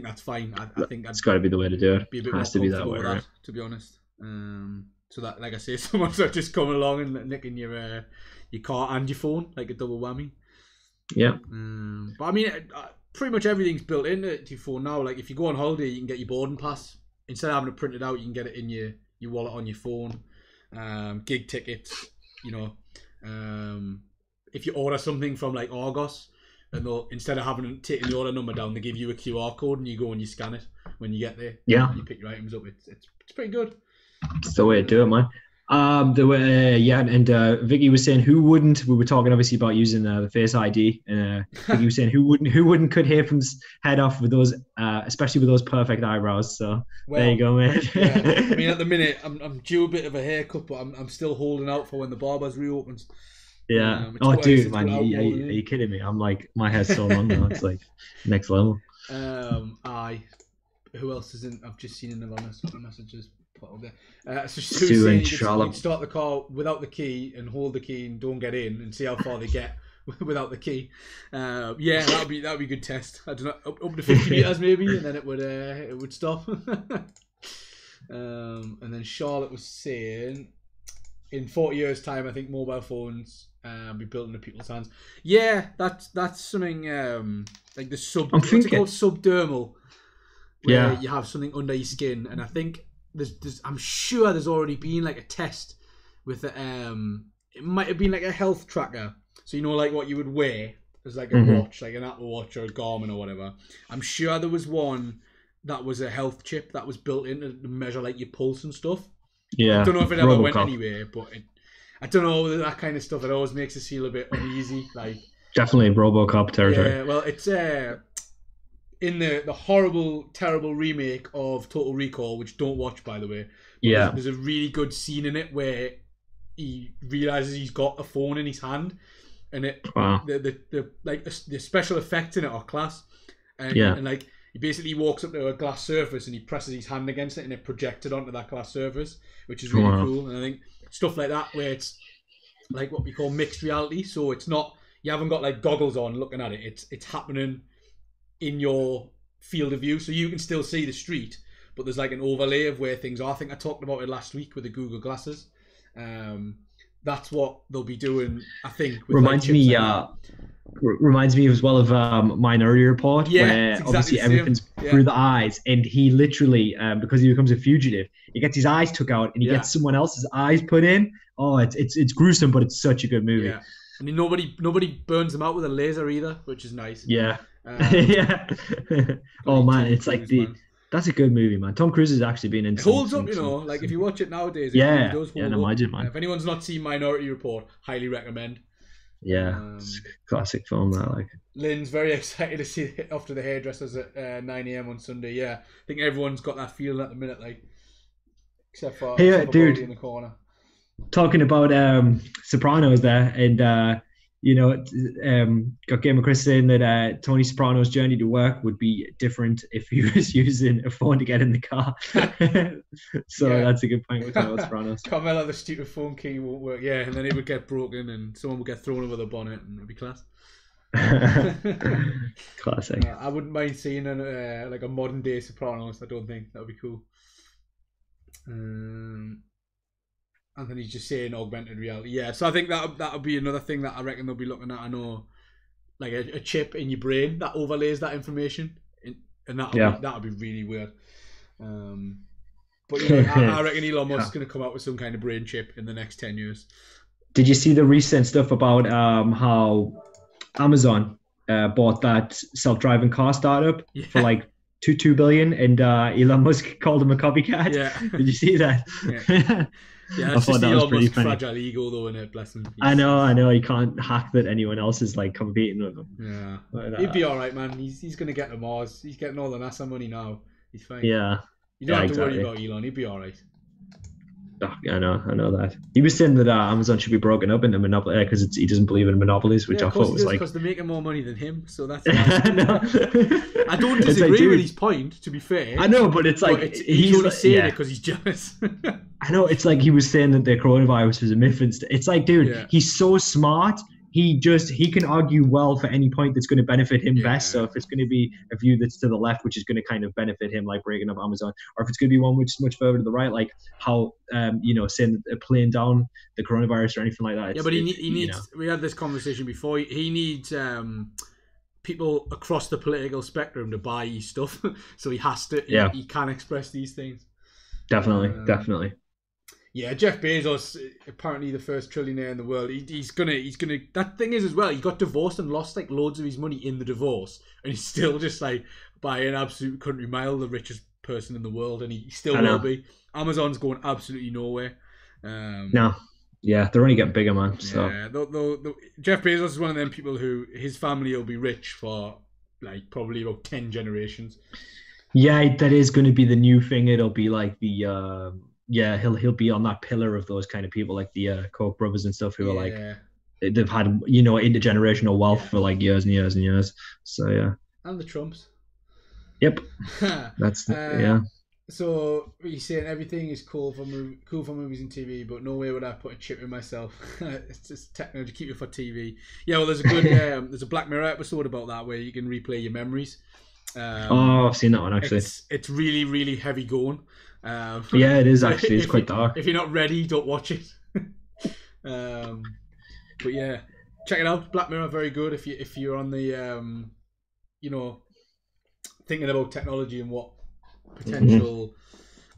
that's fine. I think it's got to be the way to do it. Be a bit Has more to be that comfortable way, with right? that, to be honest. So that, like I say, someone's not just coming along and nicking your car and your phone, like a double whammy. Yeah. But I mean, pretty much everything's built into your phone now. Like if you go on holiday, you can get your boarding pass instead of having it printed out. You can get it in your wallet on your phone. Gig tickets, you know. If you order something from like Argos, and they'll, instead of having taken the order number down, they give you a QR code and you go and you scan it when you get there. Yeah. You pick your items up. It's pretty good. It's the way to do it, man. Vicky was saying who wouldn't. We were talking obviously about using the Face ID, and Vicky was saying who wouldn't cut hair from his head off with those, especially with those perfect eyebrows. So there you go, man. Yeah. I mean, at the minute, I'm due a bit of a haircut, but I'm still holding out for when the barbers reopens. Yeah. Oh, dude, man, are you kidding me? I'm like, my hair's so long now. It's like next level. Who else is in? I've just seen in the messages. So Sue and Charlotte start the car without the key and hold the key and don't get in and see how far they get without the key. Yeah, that'd be a good test. I don't know, up to 50 meters maybe, and then it would stop. And then Charlotte was saying, in 40 years' time, I think mobile phones be built into people's hands. Yeah, that's something like the what's it called, subdermal, where you have something under your skin, and I think. I'm sure there's already been like a test with it might have been like a health tracker, so you know, like what you would wear as like a watch, like an Apple Watch or a Garmin or whatever. I'm sure there was one that was a health chip that was built in to measure like your pulse and stuff. I don't know if it ever went anywhere, but I don't know, that kind of stuff, it always makes us feel a bit uneasy. Like definitely RoboCop territory. Yeah, well, it's in the horrible, terrible remake of Total Recall, which don't watch, by the way. Yeah. There's a really good scene in it where he realizes he's got a phone in his hand, and the special effects in it are class. And like he basically walks up to a glass surface and he presses his hand against it, and it projected onto that glass surface, which is really cool. And I think stuff like that, where it's like what we call mixed reality, so it's not, you haven't got like goggles on looking at it. It's happening in your field of view, so you can still see the street, but there's like an overlay of where things are. I think I talked about it last week with the Google glasses. That's what they'll be doing, I think. With reminds me as well of Minority Report, where exactly obviously everything's through the eyes, and he literally, because he becomes a fugitive, he gets his eyes took out and he gets someone else's eyes put in. Oh, it's gruesome, but it's such a good movie. Yeah. I mean, nobody burns them out with a laser either, which is nice. Yeah. Oh man, it's like that's a good movie, man. Tom Cruise has actually been in. It holds up, you know. Like if you watch it nowadays, it really does hold up. Imagine, man. If anyone's not seen Minority Report, highly recommend. Yeah, it's a classic film. That like. Lynn's very excited to see off to the hairdressers at 9 AM on Sunday. Yeah, I think everyone's got that feeling at the minute, like except for dude in the corner. Talking about Sopranos there, and got Game of Chris saying that Tony Soprano's journey to work would be different if he was using a phone to get in the car. So that's a good point with Sopranos. Carmela, the stupid phone key won't work. Yeah, and then it would get broken and someone would get thrown over the bonnet and it'd be class. Classic. I wouldn't mind seeing like a modern day Sopranos. I don't think that would be cool. Anthony's just saying augmented reality. Yeah, so I think that would be another thing that I reckon they'll be looking at. I know, like a chip in your brain that overlays that information, and that would be really weird. But I reckon Elon Musk's going to come out with some kind of brain chip in the next 10 years. Did you see the recent stuff about how Amazon bought that self-driving car startup for like $2 billion, and Elon Musk called him a copycat? Yeah. Did you see that? Yeah. Yeah, that's just Elon Musk's fragile ego, though, innit? Bless him. I know. He can't hack that anyone else is like competing with him. Yeah, but, he'd be all right, man. He's gonna get to Mars. He's getting all the NASA money now. He's fine. Yeah, you don't have to worry about Elon. He'd be all right. Oh, I know that. He was saying that Amazon should be broken up into monopoly because he doesn't believe in monopolies, which Yeah, I of course thought he was does, like. because they're making more money than him, so that's I why. know. I don't It's like, disagree with dude, his point, to be fair. I know, but it's like He's he's only like, saying it yeah. because he's jealous. I know it's like he was saying that the coronavirus was a myth and it's like, dude, Yeah. he's so smart. He can argue well for any point that's going to benefit him best. Yeah. So if it's going to be a view that's to the left, which is going to kind of benefit him, like breaking up Amazon, or if it's going to be one which is much further to the right, like how saying playing down the coronavirus or anything like that. Yeah, but he needs. We had this conversation before. He needs people across the political spectrum to buy his stuff, so he has to. Yeah. He can express these things. Definitely. Yeah, Jeff Bezos, apparently the first trillionaire in the world. He's gonna. That thing is as well. He got divorced and lost like loads of his money in the divorce, and he's still just like by an absolute country mile the richest person in the world, and he still will be. Amazon's going absolutely nowhere. No. Yeah, they're only getting bigger, man. So yeah, Jeff Bezos is one of them people who his family will be rich for like probably about 10 generations. Yeah, that is going to be the new thing. It'll be like the he'll be on that pillar of those kind of people, like the Koch brothers and stuff, who are like they've had intergenerational wealth for like years and years and years. So yeah, and the Trumps. Yep, that's yeah. So you're saying everything is cool for movies and TV, but no way would I put a chip in myself. It's just technology, keep it for TV. Yeah, well, there's a good there's a Black Mirror episode about that where you can replay your memories. I've seen that one actually. It's really, really heavy going. Yeah, it is actually. It's quite dark. If you're not ready, don't watch it. But yeah, check it out. Black Mirror, very good. If you're on the thinking about technology and what potential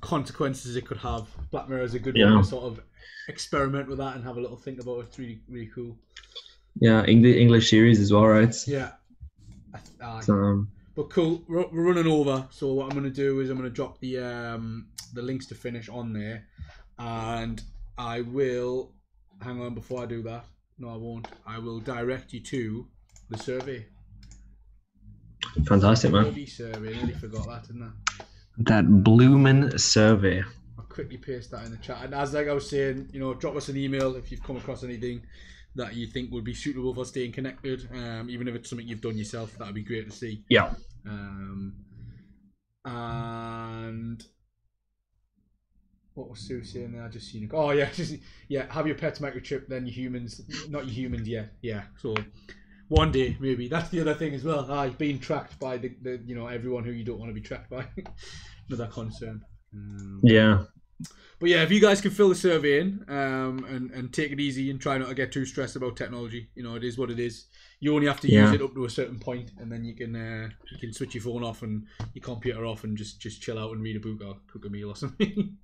consequences it could have, Black Mirror is a good one to sort of experiment with that and have a little think about it. It's really, really cool. Yeah, English series as well, right? Yeah. But cool, we're running over. So what I'm going to do is I'm going to drop the links to finish on there, and I will hang on before I do that. No, I won't. I will direct you to the survey. Fantastic, man. Survey. I nearly forgot that, didn't I? That bloomin' survey. I'll quickly paste that in the chat. And as like I was saying, drop us an email if you've come across anything that you think would be suitable for staying connected. Even if it's something you've done yourself, that'd be great to see. Yeah. And what was Sue saying there? I just seen it. Oh yeah, have your pets microchip, then your humans, not your humans. Yeah. So one day maybe. That's the other thing as well. Being tracked by the everyone who you don't want to be tracked by. Another concern. Yeah. But yeah, if you guys can fill the survey in and take it easy and try not to get too stressed about technology, it is what it is. You only have to use it up to a certain point, and then you can switch your phone off and your computer off and just chill out and read a book or cook a meal or something.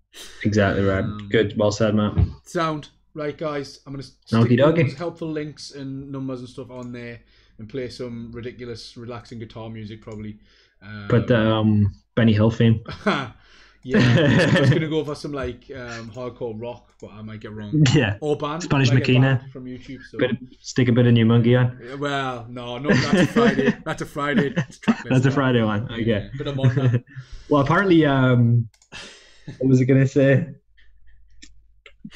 Exactly right. Good. Well said, Matt. Sound right, guys. I'm gonna stick those helpful links and numbers and stuff on there and play some ridiculous, relaxing guitar music probably. But Benny Hill theme. Yeah, I was gonna go for some like hardcore rock, but I might get wrong. Yeah, or band Spanish like Makina from YouTube. So. Stick a bit of New Monkey on. Well, no, that's a Friday. That's a Friday. That's a Friday one. Okay. Yeah, but I'm on that. Well, apparently, what was I gonna say?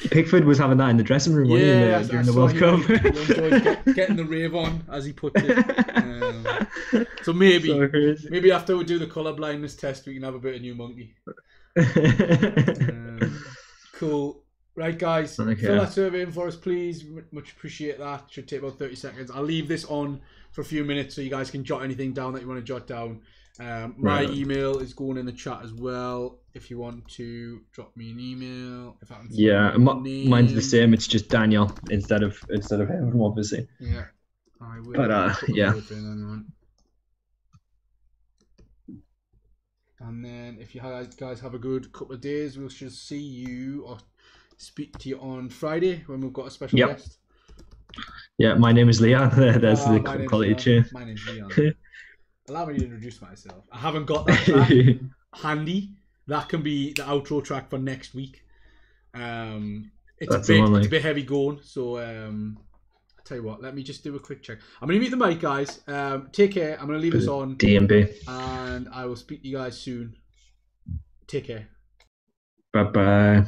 Pickford was having that in the dressing room during the World Cup. He enjoyed getting the rave on, as he put it. So maybe after we do the colour blindness test, we can have a bit of New Monkey. Cool. Right, guys, fill that survey in for us, please. Much appreciate that. Should take about 30 seconds. I'll leave this on for a few minutes so you guys can jot anything down that you want to jot down. My email is going in the chat as well. If you want to drop me an email, if I can mine's the same. It's just Daniel instead of him, obviously. Yeah, I will. But yeah. And then if you guys have a good couple of days, we'll just see you or speak to you on Friday when we've got a special guest. Yeah, my name is Leon. There's the quality tune. My name's Leon. Allow me to introduce myself. I haven't got that track handy. That can be the outro track for next week. It's a bit heavy going, so I'll tell you what, let me just do a quick check. I'm going to mute the mic, guys. Take care. I'm going to leave this on. DMB. And I will speak to you guys soon. Take care. Bye-bye.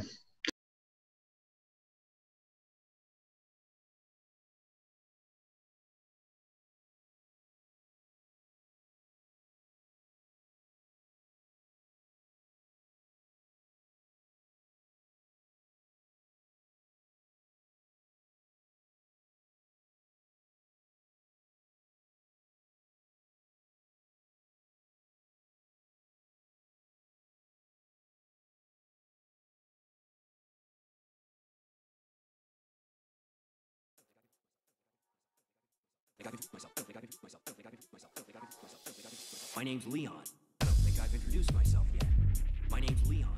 My name's Leon. I don't think I've introduced myself yet. My name's Leon.